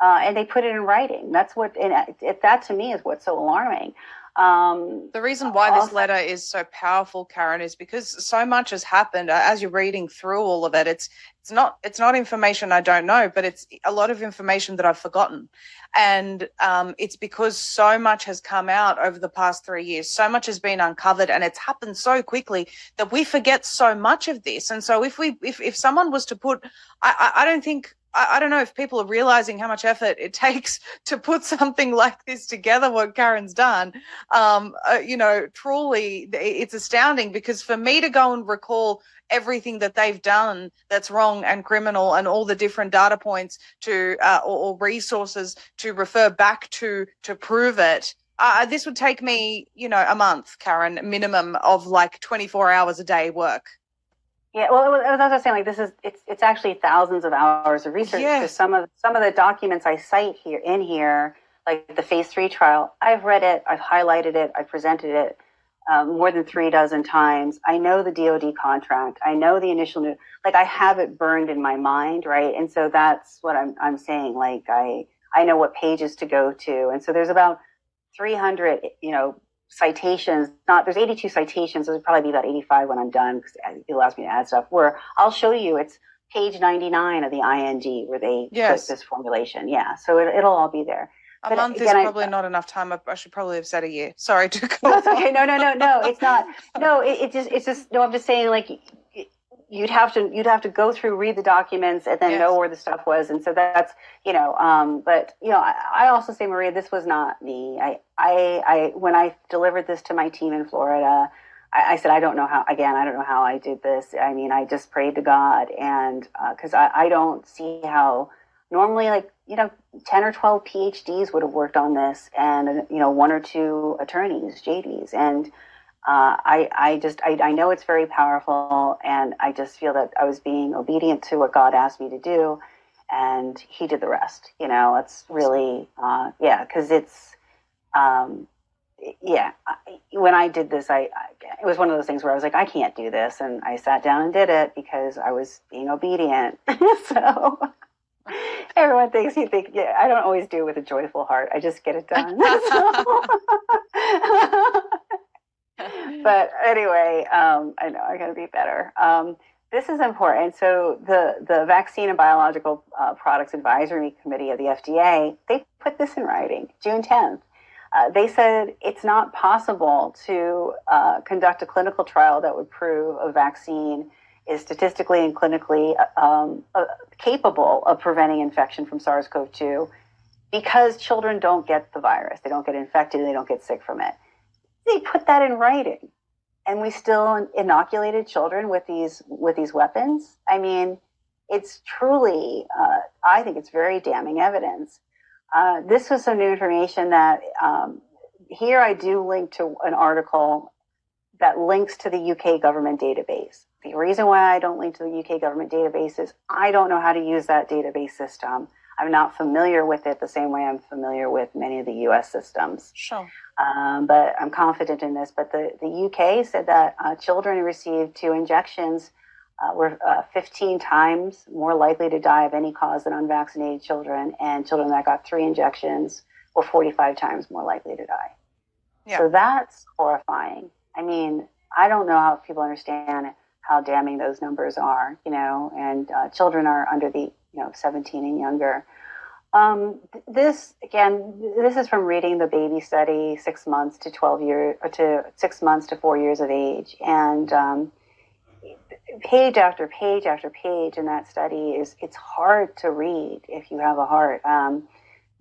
And they put it in writing. That to me is what's so alarming. The reason why this letter is so powerful, Karen, is because so much has happened. As you're reading through all of it, it's not information I don't know, but it's a lot of information that I've forgotten. And it's because so much has come out over the past 3 years. So much has been uncovered, and it's happened so quickly that we forget so much of this. And so if someone was to put, I don't know if people are realizing how much effort it takes to put something like this together, what Karen's done. Truly, it's astounding, because for me to go and recall everything that they've done that's wrong and criminal, and all the different data points or resources to refer back to prove it, this would take me, a month, Karen, minimum of like 24 hours a day work. Yeah, well, as I was saying, like it's actually thousands of hours of research. Because some of the documents I cite here, like the phase 3 trial, I've read it, I've highlighted it, I've presented it more than 36 times. I know the DoD contract, I know the initial I have it burned in my mind, right? And so that's what I'm saying. Like I know what pages to go to, and so there's about 300, citations. There's 82 citations. There'll probably be about 85 when I'm done, because it'll ask me to add stuff. Where I'll show you, it's page 99 of the IND where they put this formulation. Yeah, so it'll all be there. A month is probably not enough time. I should probably have said a year. Sorry to go. That's okay. No, it's not. No, it's just. No, I'm just saying, like, you'd have to go through, read the documents, and then know where the stuff was. And so that's, but I also say, Maria, this was not me. I when I delivered this to my team in Florida, I said, I don't know how, again, I don't know how I did this. I mean, I just prayed to God, and because I don't see how normally, like, 10 or 12 PhDs would have worked on this, and, one or two attorneys, JDs. And I know it's very powerful, and I just feel that I was being obedient to what God asked me to do, and He did the rest. It's really, because it's, when I did this, it was one of those things where I was like, I can't do this, and I sat down and did it because I was being obedient. So everyone thinks I don't always do it with a joyful heart. I just get it done. But anyway, I know I got to be better. This is important. So the Vaccine and Biological Products Advisory Committee of the FDA, they put this in writing, June 10th. They said it's not possible to conduct a clinical trial that would prove a vaccine is statistically and clinically capable of preventing infection from SARS-CoV-2 because children don't get the virus. They don't get infected and they don't get sick from it. They put that in writing, and we still inoculated children with these weapons. I mean, it's truly, I think it's very damning evidence. This was some new information that here I do link to an article that links to the UK government database. The reason why I don't link to the UK government database is I don't know how to use that database system. I'm not familiar with it the same way I'm familiar with many of the US systems. Sure. But I'm confident in this. But the UK said that children who received 2 injections were 15 times more likely to die of any cause than unvaccinated children, and children that got 3 injections were 45 times more likely to die. Yeah. So that's horrifying. I mean, I don't know how people understand how damning those numbers are, and children are under the 17 and younger. This is from reading the baby study, 6 months to 12 years, or to 6 months to 4 years of age, and page after page after page in that study it's hard to read if you have a heart.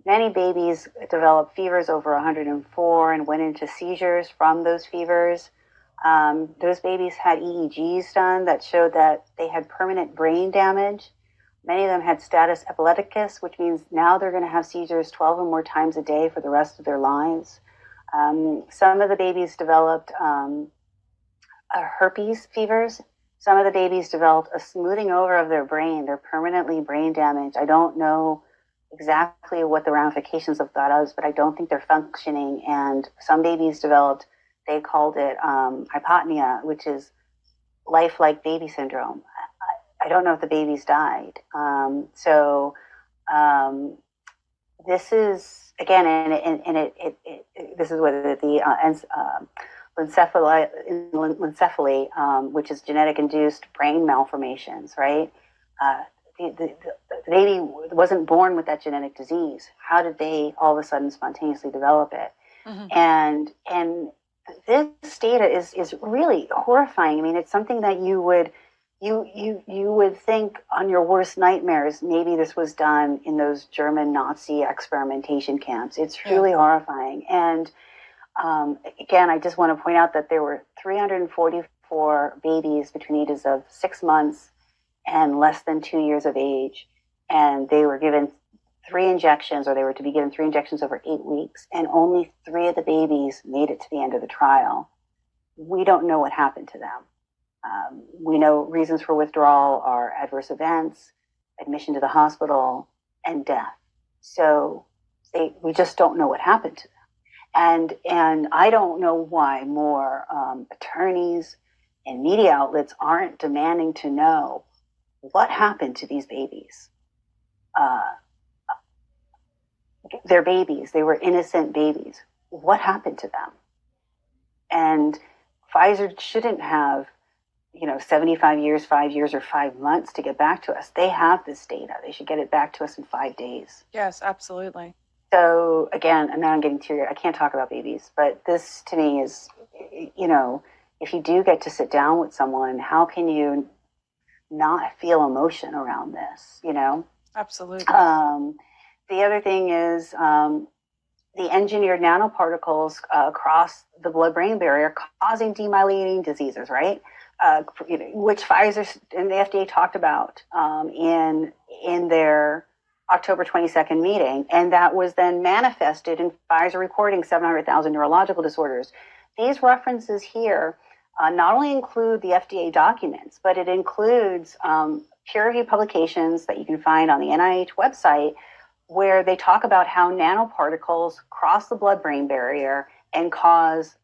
Many babies developed fevers over 104 and went into seizures from those fevers. Those babies had EEGs done that showed that they had permanent brain damage. Many of them had status epilepticus, which means now they're going to have seizures 12 or more times a day for the rest of their lives. Some of the babies developed herpes fevers. Some of the babies developed a smoothing over of their brain. They're permanently brain damaged. I don't know exactly what the ramifications of that is, but I don't think they're functioning. And some babies developed, they called it hypotnia, which is lifelike baby syndrome. I don't know if the babies died. This is, again, and this is what the Lencephaly, which is genetic-induced brain malformations, right? The baby wasn't born with that genetic disease. How did they all of a sudden spontaneously develop it? Mm-hmm. And this data is really horrifying. I mean, it's something that you would think on your worst nightmares, maybe this was done in those German Nazi experimentation camps. It's really horrifying. And again, I just want to point out that there were 344 babies between ages of 6 months and less than 2 years of age. And they were given 3 injections, or they were to be given 3 injections over 8 weeks. And only 3 of the babies made it to the end of the trial. We don't know what happened to them. We know reasons for withdrawal are adverse events, admission to the hospital, and death. So we just don't know what happened to them. And I don't know why more attorneys and media outlets aren't demanding to know what happened to these babies. They're babies. They were innocent babies. What happened to them? And Pfizer shouldn't have 75 years, 5 years, or 5 months to get back to us. They have this data. They should get it back to us in 5 days. Yes, absolutely. So again, and now I'm getting teary. I can't talk about babies, but this to me is, if you do get to sit down with someone, how can you not feel emotion around this? Absolutely. The other thing is, the engineered nanoparticles cross the blood-brain barrier, causing demyelinating diseases, right? Which Pfizer and the FDA talked about in their October 22nd meeting, and that was then manifested in Pfizer reporting 700,000 neurological disorders. These references here not only include the FDA documents, but it includes peer-reviewed publications that you can find on the NIH website, where they talk about how nanoparticles cross the blood-brain barrier and cause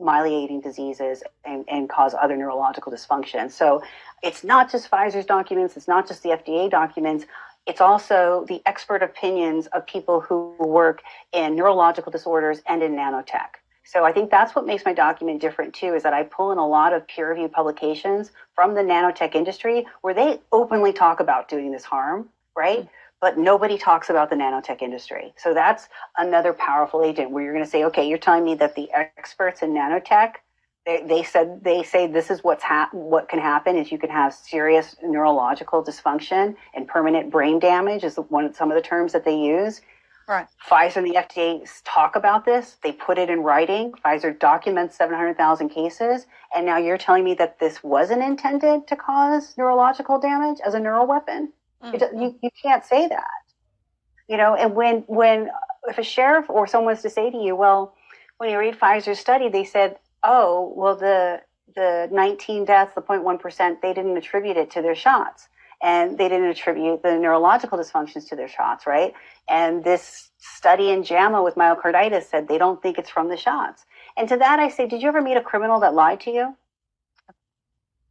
myelinating diseases and cause other neurological dysfunction. So it's not just Pfizer's documents, it's not just the FDA documents, it's also the expert opinions of people who work in neurological disorders and in nanotech. So I think that's what makes my document different too, is that I pull in a lot of peer-reviewed publications from the nanotech industry where they openly talk about doing this harm, right? But nobody talks about the nanotech industry. So that's another powerful agent where you're going to say, okay, you're telling me that the experts in nanotech, they say this is what can happen is you can have serious neurological dysfunction and permanent brain damage is some of the terms that they use. Right. Pfizer and the FDA talk about this. They put it in writing. Pfizer documents 700,000 cases. And now you're telling me that this wasn't intended to cause neurological damage as a neural weapon? You can't say that, and when if a sheriff or someone was to say to you, well, when you read Pfizer's study, they said, oh, well, the 19 deaths, the 0.1%, they didn't attribute it to their shots, and they didn't attribute the neurological dysfunctions to their shots, right? And this study in JAMA with myocarditis said they don't think it's from the shots. And to that I say, did you ever meet a criminal that lied to you?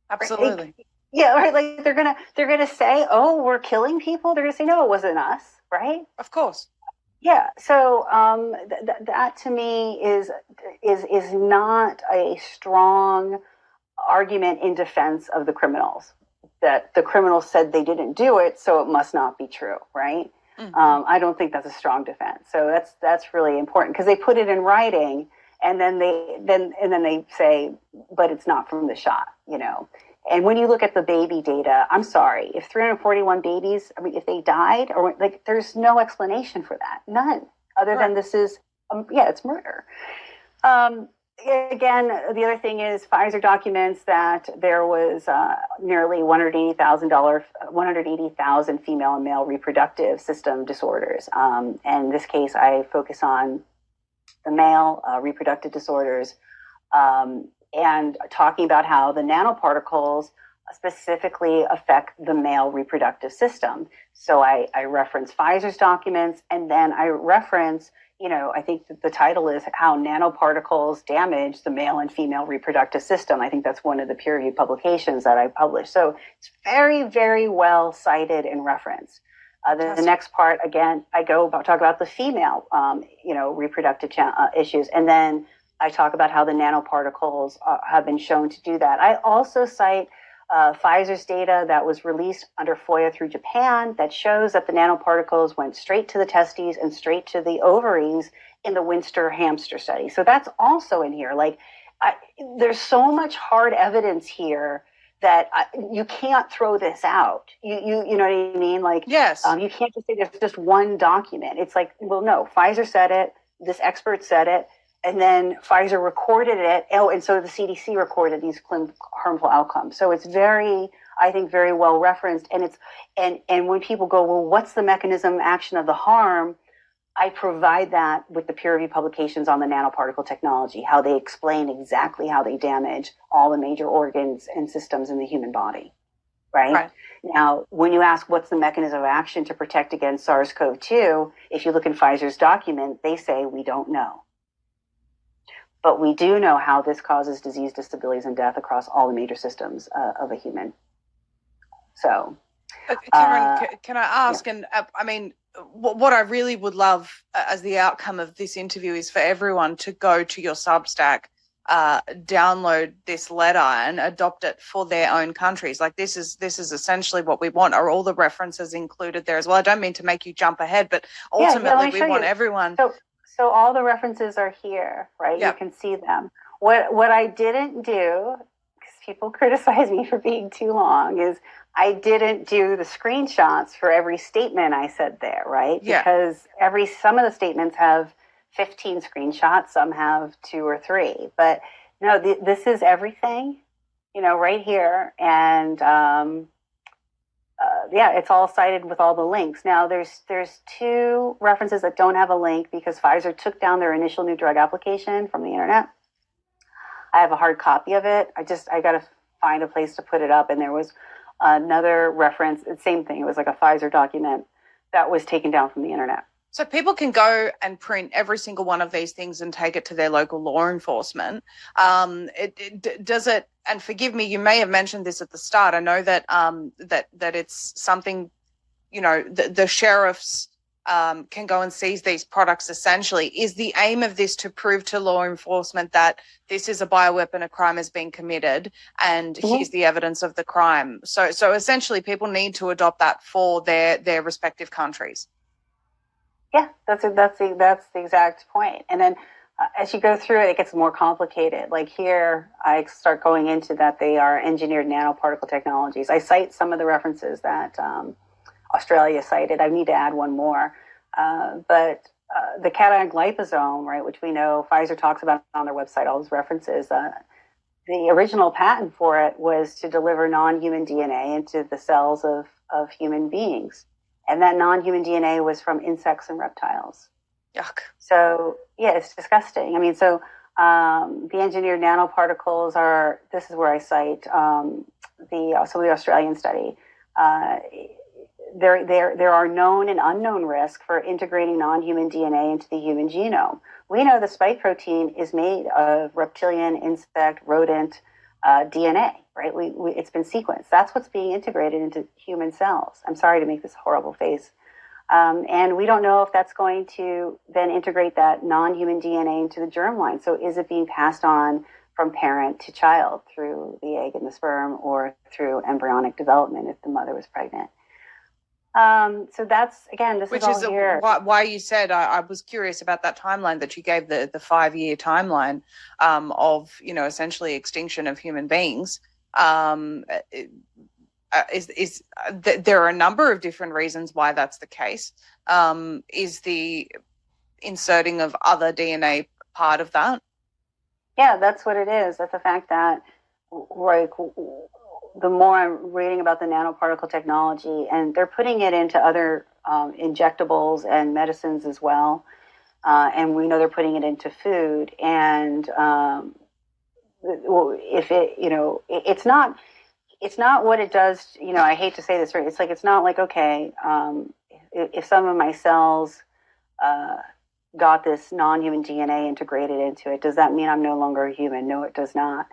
Absolutely. Yeah, right. Like they're gonna say, "Oh, we're killing people." They're gonna say, "No, it wasn't us," right? Of course. Yeah. So that to me is not a strong argument in defense of the criminals. That the criminals said they didn't do it, so it must not be true, right? Mm-hmm. I don't think that's a strong defense. So that's really important because they put it in writing, and then they say, "But it's not from the shot," And when you look at the baby data, I'm sorry, if 341 babies, if they died, or there's no explanation for that. None. Other than this is, it's murder. Again, the other thing is Pfizer documents that there was nearly 180,000 female and male reproductive system disorders. And in this case, I focus on the male reproductive disorders. And talking about how the nanoparticles specifically affect the male reproductive system. So I reference Pfizer's documents, and then I reference, I think that the title is How Nanoparticles Damage the Male and Female Reproductive System. I think that's one of the peer-reviewed publications that I published. So it's very, very well cited and referenced. The next part, again, I talk about the female, reproductive issues, and then I talk about how the nanoparticles have been shown to do that. I also cite Pfizer's data that was released under FOIA through Japan that shows that the nanoparticles went straight to the testes and straight to the ovaries in the Winster hamster study. So that's also in here. There's so much hard evidence here that you can't throw this out. You know what I mean? Yes. You can't just say there's just one document. It's like, well, no, Pfizer said it, this expert said it, and then Pfizer recorded it. Oh, and so the CDC recorded these harmful outcomes. So it's very well referenced. And and when people go, well, what's the mechanism of action of the harm? I provide that with the peer-reviewed publications on the nanoparticle technology, how they explain exactly how they damage all the major organs and systems in the human body. Right? Now, when you ask what's the mechanism of action to protect against SARS-CoV-2, if you look in Pfizer's document, they say we don't know. But we do know how this causes disease, disabilities, and death across all the major systems of a human. So, Karen, can I ask? Yeah. And what I really would love as the outcome of this interview is for everyone to go to your Substack, download this letter, and adopt it for their own countries. This is essentially what we want. Are all the references included there as well? I don't mean to make you jump ahead, but ultimately we want everyone. So all the references are here, right? Yep. You can see them. What I didn't do, because people criticize me for being too long, is I didn't do the screenshots for every statement I said there, right? Yeah. Because some of the statements have 15 screenshots. Some have 2 or 3. But no, this is everything, right here. And yeah, it's all cited with all the links. Now, there's 2 references that don't have a link because Pfizer took down their initial new drug application from the internet. I have a hard copy of it. I got to find a place to put it up. And there was another reference, same thing. It was like a Pfizer document that was taken down from the internet. So people can go and print every single one of these things and take it to their local law enforcement. Does it? And forgive me, you may have mentioned this at the start. I know that that it's something, the sheriffs can go and seize these products. Essentially, is the aim of this to prove to law enforcement that this is a bioweapon, a crime has been committed, and here's the evidence of the crime? So essentially, people need to adopt that for their respective countries. Yeah, that's the exact point. And then as you go through it, it gets more complicated. Like here, I start going into that they are engineered nanoparticle technologies. I cite some of the references that Australia cited. I need to add one more. But the cation liposome, right, which we know Pfizer talks about on their website, all those references, the original patent for it was to deliver non-human DNA into the cells of human beings. And that non-human DNA was from insects and reptiles. Yuck. So, yeah, it's disgusting. I mean, so the engineered nanoparticles are, this is where I cite some of the Australian study. There are known and unknown risks for integrating non-human DNA into the human genome. We know the spike protein is made of reptilian, insect, rodent DNA, right? It's been sequenced. That's what's being integrated into human cells. I'm sorry to make this horrible face. And we don't know if that's going to then integrate that non-human DNA into the germline. So is it being passed on from parent to child through the egg and the sperm, or through embryonic development if the mother was pregnant? So that's, again, this which is all here. Why you said, I was curious about that timeline that you gave, the 5-year timeline of, essentially extinction of human beings. There are a number of different reasons why that's the case. Is the inserting of other DNA part of that? Yeah, that's what it is. That's the fact that, like, the more I'm reading about the nanoparticle technology, and they're putting it into other injectables and medicines as well, and we know they're putting it into food. And if it, it's not what it does. I hate to say this, right? It's like, it's not like, okay, if some of my cells got this non-human DNA integrated into it, does that mean I'm no longer a human? No, it does not.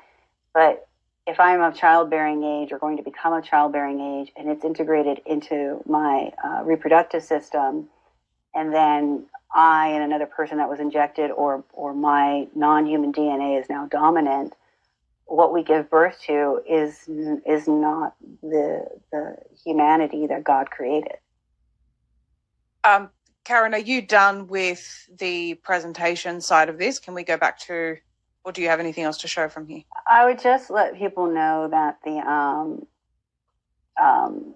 But if I'm of childbearing age, or going to become of childbearing age, and it's integrated into my reproductive system, and then I and another person that was injected, or my non-human DNA is now dominant, what we give birth to is not the humanity that God created. Karen, are you done with the presentation side of this? Can we go back to, or do you have anything else to show from here? I would just let people know that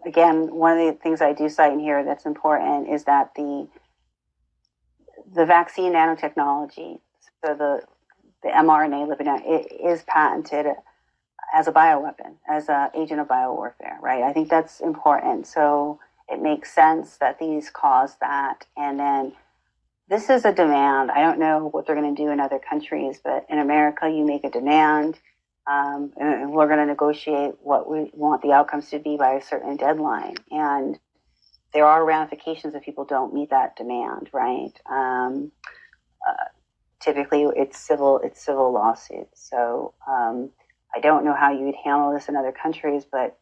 again, one of the things I do cite in here that's important is that the vaccine nanotechnology, so the mRNA lipid, it is patented as a bioweapon, as an agent of biowarfare, right? I think that's important. So it makes sense that these cause that. And then this is a demand. I don't know what they're going to do in other countries, but in America, you make a demand, and we're going to negotiate what we want the outcomes to be by a certain deadline. And there are ramifications if people don't meet that demand, right? Typically, it's civil lawsuits. So I don't know how you would handle this in other countries, but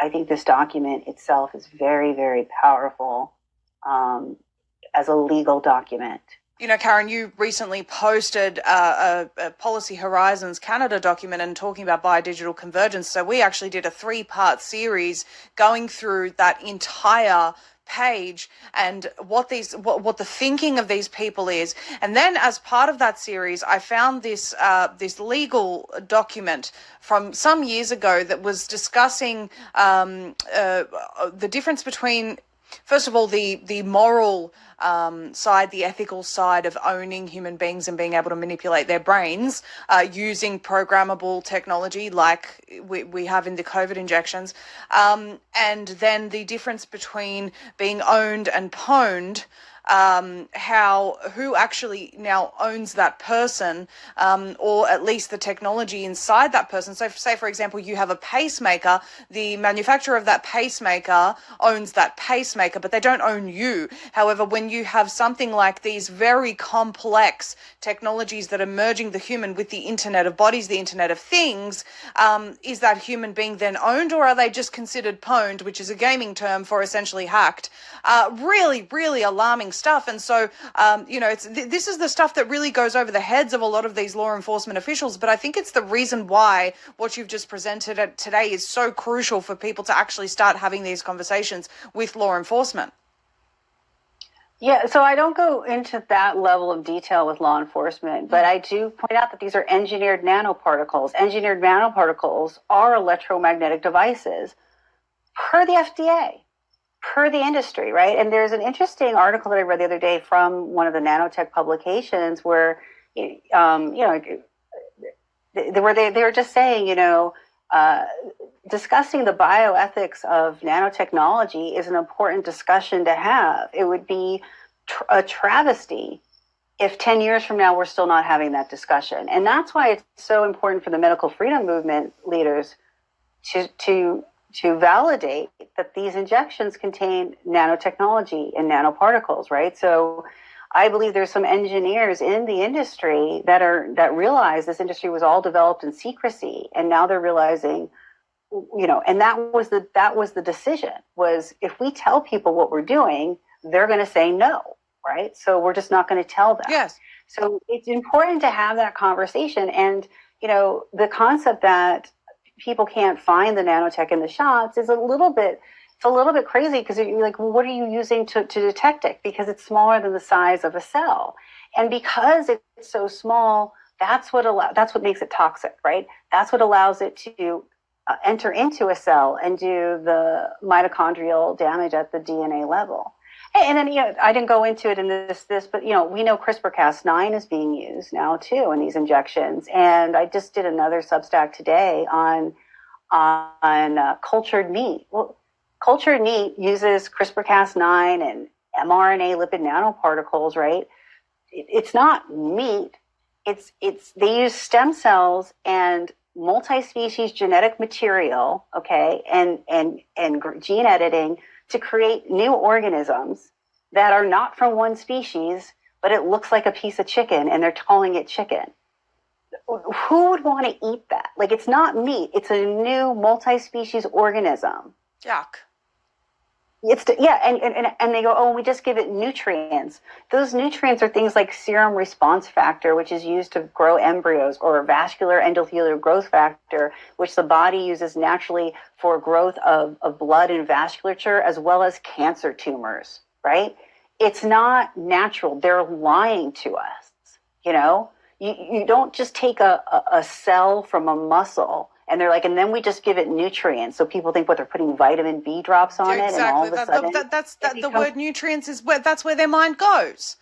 I think this document itself is very, very powerful as a legal document. Karen, you recently posted a Policy Horizons Canada document and talking about biodigital convergence. So we actually did a 3-part series going through that entire page and what the thinking of these people is. And then as part of that series, I found this legal document from some years ago that was discussing the difference between, first of all, the moral side, the ethical side of owning human beings and being able to manipulate their brains using programmable technology like we have in the COVID injections, and then the difference between being owned and pwned, who actually now owns that person, or at least the technology inside that person. So say, for example, you have a pacemaker, the manufacturer of that pacemaker owns that pacemaker, but they don't own you. However, when you have something like these very complex technologies that are merging the human with the Internet of Bodies, the Internet of Things, is that human being then owned, or are they just considered pwned, which is a gaming term for essentially hacked? Really, really alarming stuff. And so, this is the stuff that really goes over the heads of a lot of these law enforcement officials. But I think it's the reason why what you've just presented today is so crucial for people to actually start having these conversations with law enforcement. Yeah, so I don't go into that level of detail with law enforcement, but I do point out that these are engineered nanoparticles. Engineered nanoparticles are electromagnetic devices per the FDA. Per the industry, right? And there's an interesting article that I read the other day from one of the nanotech publications where, they were just saying, discussing the bioethics of nanotechnology is an important discussion to have. It would be a travesty if 10 years from now we're still not having that discussion. And that's why it's so important for the medical freedom movement leaders to validate that these injections contain nanotechnology and nanoparticles, right? So I believe there's some engineers in the industry that realize this industry was all developed in secrecy, and now they're realizing, and that was the decision, was if we tell people what we're doing, they're going to say no, right? So we're just not going to tell them. Yes. So it's important to have that conversation, and the concept that people can't find the nanotech in the shots is a little bit crazy, because you're like, well, what are you using to detect it? Because it's smaller than the size of a cell. And because it's so small, that's what makes it toxic, right? That's what allows it to enter into a cell and do the mitochondrial damage at the DNA level. And then, I didn't go into it in this, but, we know CRISPR-Cas9 is being used now too in these injections. And I just did another Substack today on cultured meat. Well, cultured meat uses CRISPR-Cas9 and mRNA lipid nanoparticles, right? It's not meat. They use stem cells and multi-species genetic material, okay, and gene editing to create new organisms that are not from one species, but it looks like a piece of chicken, and they're calling it chicken. Who would want to eat that? Like, it's not meat. It's a new multi-species organism. Yuck. And they go, oh, we just give it nutrients. Those nutrients are things like serum response factor, which is used to grow embryos, or vascular endothelial growth factor, which the body uses naturally for growth of blood and vasculature, as well as cancer tumors, right? It's not natural. They're lying to us, You don't just take a cell from a muscle and they're like, and then we just give it nutrients. So people think, they're putting vitamin B drops on it, and all of a sudden, the word nutrients is that's where their mind goes.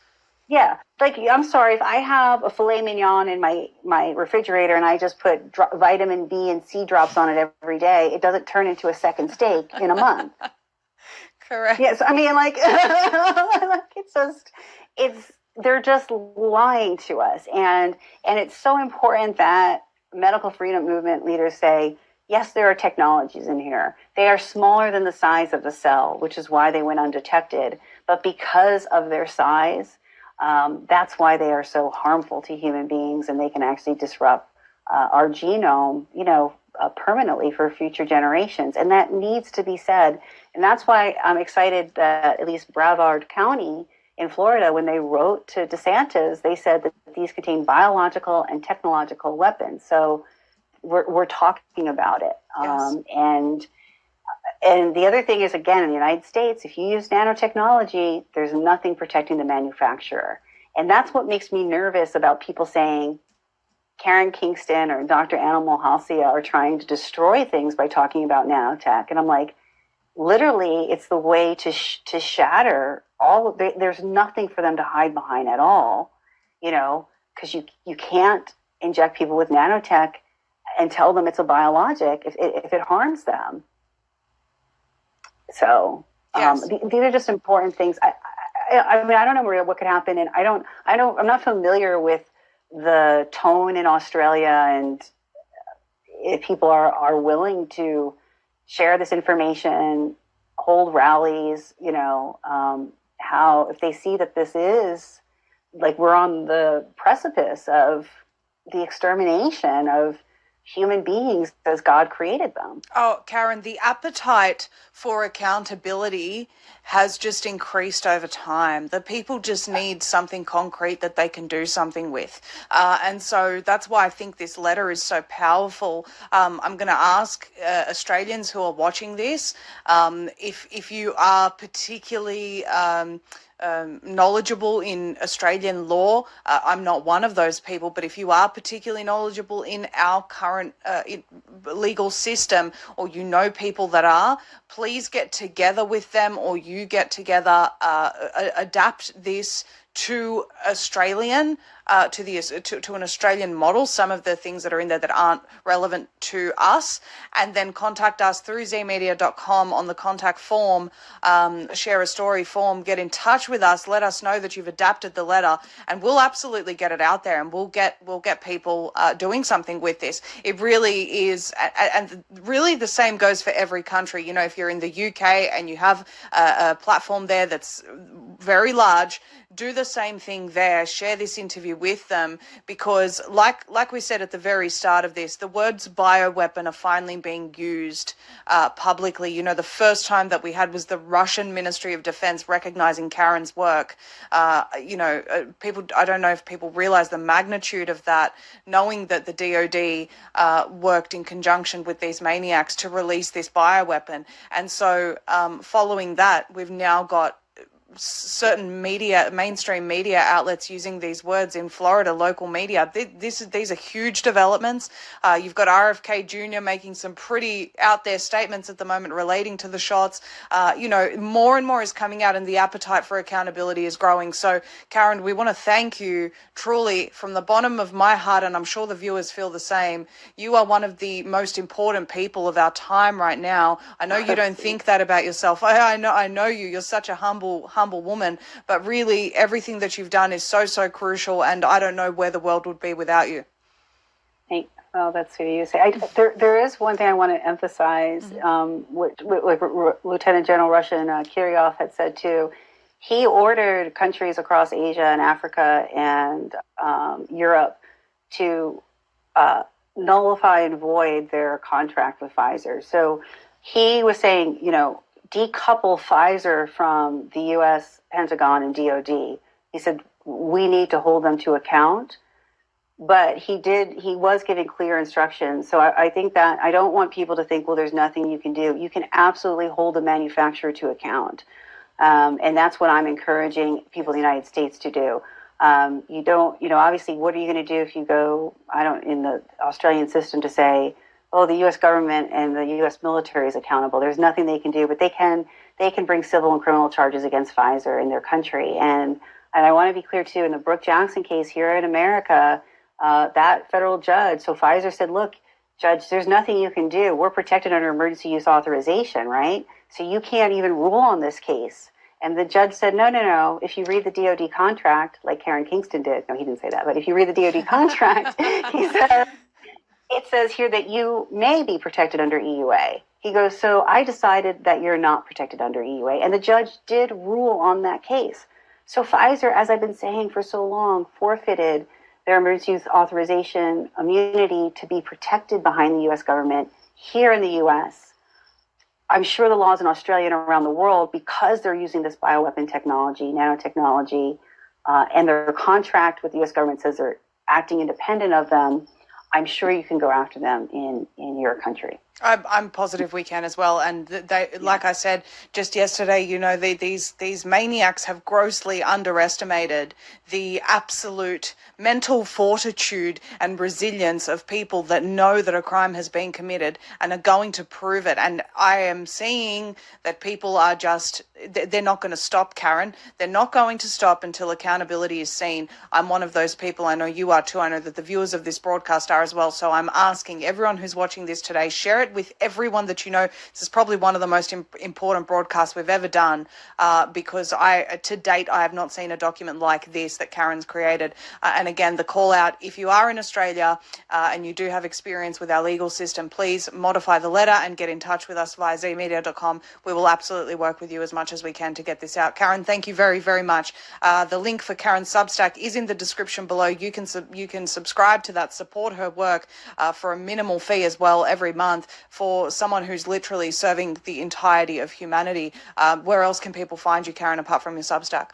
Yeah, like, I'm sorry, if I have a filet mignon in my refrigerator and I just put vitamin B and C drops on it every day, it doesn't turn into a second steak in a month. Correct. Yes, I mean, like, they're just lying to us, and it's so important that medical freedom movement leaders say, yes, there are technologies in here. They are smaller than the size of the cell, which is why they went undetected. But because of their size, that's why they are so harmful to human beings, and they can actually disrupt our genome, permanently for future generations. And that needs to be said. And that's why I'm excited that at least Brevard County in Florida, when they wrote to DeSantis, they said that these contain biological and technological weapons. So we're talking about it. Yes. And the other thing is, again, in the United States, if you use nanotechnology, there's nothing protecting the manufacturer. And that's what makes me nervous about people saying Karen Kingston or Dr. Animal Halcia are trying to destroy things by talking about nanotech. And I'm like, literally, it's the way to shatter there's nothing for them to hide behind at all, because you can't inject people with nanotech and tell them it's a biologic if it harms them. So Yes. these are just important things. I mean, I don't know, Maria, what could happen, and I'm not familiar with the tone in Australia, and if people are willing to share this information, hold rallies, how if they see that this is like we're on the precipice of the extermination of human beings as God created them. Oh, Karen, the appetite for accountability has just increased over time. The people just need something concrete that they can do something with. And so that's why I think this letter is so powerful. I'm going to ask Australians who are watching this, if you are particularly knowledgeable in Australian law. I'm not one of those people, but if you are particularly knowledgeable in our current legal system, or you know people that are, please get together with them, or you get together, adapt this to Australian, to an Australian model, some of the things that are in there that aren't relevant to us, and then contact us through zeemedia.com on the contact form, share a story form, get in touch with us, let us know that you've adapted the letter, and we'll absolutely get it out there, and we'll get people doing something with this. It really is, and really the same goes for every country. If you're in the UK and you have a platform there that's very large, do the same thing there. Share this interview with them, because like we said at the very start of this, the words bioweapon are finally being used publicly. The first time that we had was the Russian Ministry of Defense recognizing Karen's work. People, I don't know if people realize the magnitude of that, knowing that the DOD worked in conjunction with these maniacs to release this bioweapon. And so following that, we've now got certain mainstream media outlets using these words in Florida, local media. These are huge developments. You've got RFK Jr. making some pretty out there statements at the moment relating to the shots. More and more is coming out, and the appetite for accountability is growing. So, Karen, we want to thank you truly from the bottom of my heart, and I'm sure the viewers feel the same. You are one of the most important people of our time right now. I know you don't think that about yourself. I know you. You're such a humble woman, but really everything that you've done is so crucial, and I don't know where the world would be without you. Well, that's what you say. There is one thing I want to emphasize, what Lieutenant General Russian Kiryov had said too. He ordered countries across Asia and Africa and Europe to nullify and void their contract with Pfizer. So he was saying, decouple Pfizer from the U.S. Pentagon and DOD. He said, we need to hold them to account. But he was giving clear instructions. So I think that I don't want people to think, well, there's nothing you can do. You can absolutely hold the manufacturer to account. And that's what I'm encouraging people in the United States to do. Obviously, what are you going to do if you go, in the Australian system to say, oh, the U.S. government and the U.S. military is accountable. There's nothing they can do, but they can bring civil and criminal charges against Pfizer in their country. And I want to be clear, too, in the Brooke Jackson case here in America, that federal judge, so Pfizer said, look, Judge, there's nothing you can do. We're protected under emergency use authorization, right? So you can't even rule on this case. And the judge said, no. If you read the DOD contract, like Karen Kingston did, no, he didn't say that, but if you read the DOD contract, he said, it says here that you may be protected under EUA. He goes, so I decided that you're not protected under EUA. And the judge did rule on that case. So Pfizer, as I've been saying for so long, forfeited their emergency use authorization immunity to be protected behind the U.S. government here in the U.S. I'm sure the laws in Australia and around the world, because they're using this bioweapon technology, nanotechnology, and their contract with the U.S. government says they're acting independent of them, I'm sure you can go after them in your country. I'm positive we can as well. And they, like I said just yesterday, you know, these maniacs have grossly underestimated the absolute mental fortitude and resilience of people that know that a crime has been committed and are going to prove it. And I am seeing that people are just, they're not going to stop, Karen. They're not going to stop until accountability is seen. I'm one of those people. I know you are too. I know that the viewers of this broadcast are as well. So I'm asking everyone who's watching this today, share it with everyone that you know. This is probably one of the most important broadcasts we've ever done, because to date, I have not seen a document like this that Karen's created. And again, the call out, if you are in Australia and you do have experience with our legal system, please modify the letter and get in touch with us via zeemedia.com. We will absolutely work with you as much as we can to get this out. Karen, thank you very, very much. The link for Karen's Substack is in the description below. You can subscribe to that, support her work for a minimal fee as well every month for someone who's literally serving the entirety of humanity. Where else can people find you, Karen, apart from your Substack?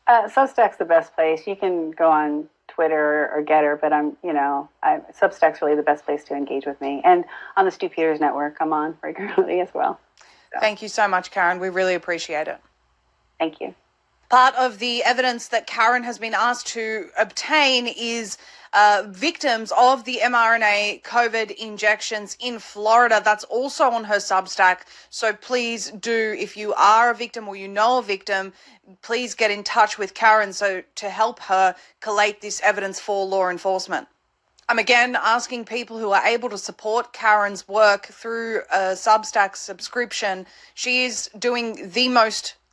Substack's the best place. You can go on Twitter or Getter, but Substack's really the best place to engage with me. And on the Stu Peters Network, I'm on regularly as well. So. Thank you so much, Karen. We really appreciate it. Thank you. Part of the evidence that Karen has been asked to obtain is victims of the mRNA COVID injections in Florida. That's also on her Substack. So please do, if you are a victim or you know a victim, please get in touch with Karen to help her collate this evidence for law enforcement. I'm again asking people who are able to support Karen's work through a Substack subscription. She is doing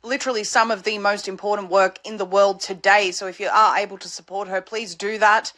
literally some of the most important work in the world today. So if you are able to support her, please do that.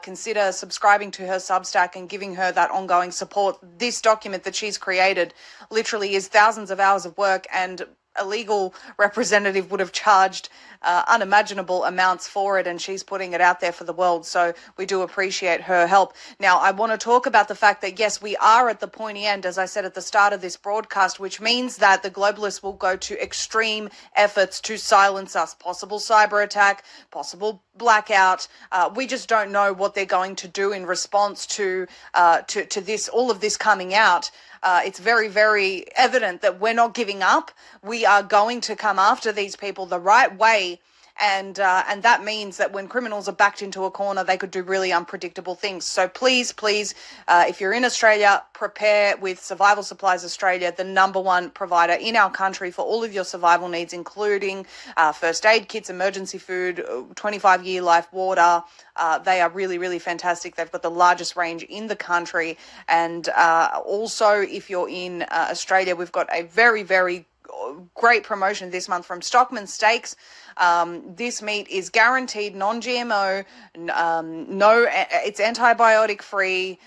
Consider subscribing to her Substack and giving her that ongoing support. This document that she's created literally is thousands of hours of work, and a legal representative would have charged unimaginable amounts for it, and she's putting it out there for the world. So we do appreciate her help. Now, I want to talk about the fact that, yes, we are at the pointy end, as I said at the start of this broadcast, which means that the globalists will go to extreme efforts to silence us. Possible cyber attack, possible blackout. We just don't know what they're going to do in response to this, all of this coming out. It's very, very evident that we're not giving up. We are going to come after these people the right way. And that means that when criminals are backed into a corner, they could do really unpredictable things. So please, if you're in Australia, prepare with Survival Supplies Australia, the #1 provider in our country for all of your survival needs, including first aid kits, emergency food, 25-year life water. They are really, really fantastic. They've got the largest range in the country. And also, if you're in Australia, we've got a very, very great promotion this month from Stockman Steaks. This meat is guaranteed non-GMO, it's antibiotic free,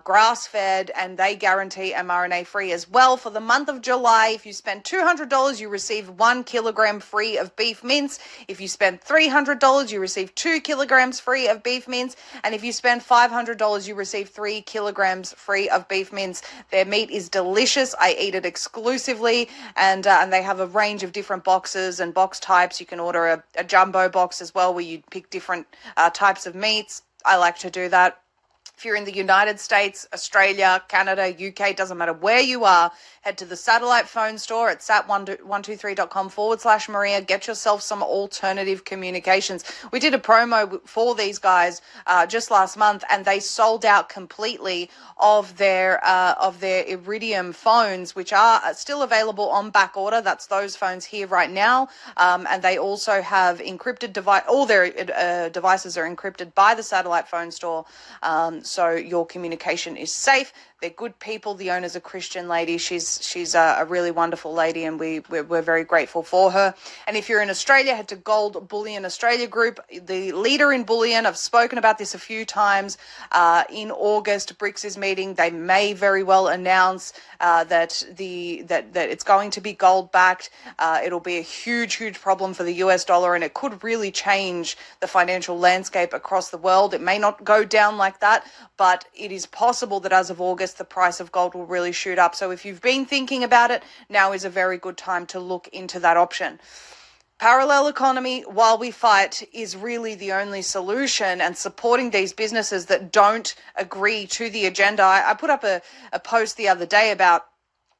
grass-fed, and they guarantee mRNA free as well. For the month of July, if you spend $200, you receive 1 kilogram free of beef mince. If you spend $300, you receive 2 kilograms free of beef mince. And if you spend $500, you receive 3 kilograms free of beef mince. Their meat is delicious. I eat it exclusively, and they have a range of different boxes and box types. You can order a jumbo box as well, where you pick different types of meats. I like to do that. If you're in the United States, Australia, Canada, UK, doesn't matter where you are, head to the satellite phone store at sat123.com/Maria. Get yourself some alternative communications. We did a promo for these guys just last month, and they sold out completely of their Iridium phones, which are still available on back order. That's those phones here right now. And they also have encrypted device. All their devices are encrypted by the satellite phone store. So your communication is safe. They're good people. The owner's a Christian lady. She's a really wonderful lady, and we're very grateful for her. And if you're in Australia, head to Gold Bullion Australia Group, the leader in bullion. I've spoken about this a few times. In August, BRICS is meeting. They may very well announce that it's going to be gold backed. It'll be a huge problem for the US dollar, and it could really change the financial landscape across the world. It may not go down like that, but it is possible that as of August, the price of gold will really shoot up. So if you've been thinking about it, now is a very good time to look into that option. Parallel economy while we fight is really the only solution, and supporting these businesses that don't agree to the agenda. I put up a post the other day about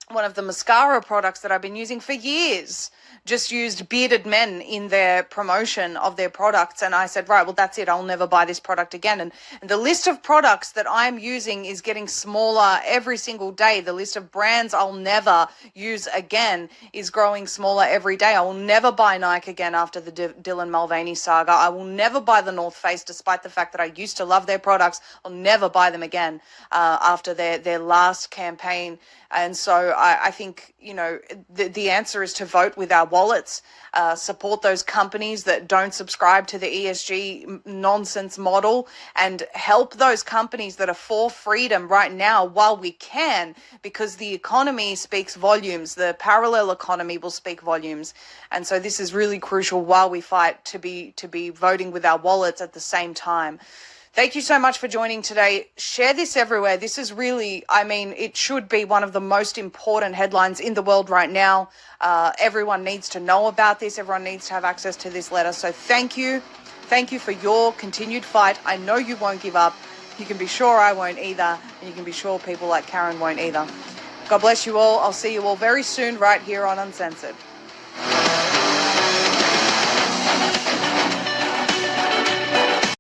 one of the mascara products that I've been using for years. Just used bearded men in their promotion of their products, and I said, right, well, that's it, I'll never buy this product again. And the list of products that I'm using is getting smaller every single day. The list of brands I'll never use again is growing smaller every day. I will never buy Nike again after the Dylan Mulvaney saga. I will never buy the North Face, despite the fact that I used to love their products. I'll never buy them again after their last campaign. And so I think, you know, the answer is to vote with our wallets, support those companies that don't subscribe to the ESG nonsense model, and help those companies that are for freedom right now while we can, because the economy speaks volumes. The parallel economy will speak volumes. And so this is really crucial while we fight, to be voting with our wallets at the same time. Thank you so much for joining today. Share this everywhere. This is really, I mean, it should be one of the most important headlines in the world right now. Everyone needs to know about this. Everyone needs to have access to this letter. So thank you. Thank you for your continued fight. I know you won't give up. You can be sure I won't either. And you can be sure people like Karen won't either. God bless you all. I'll see you all very soon right here on Uncensored.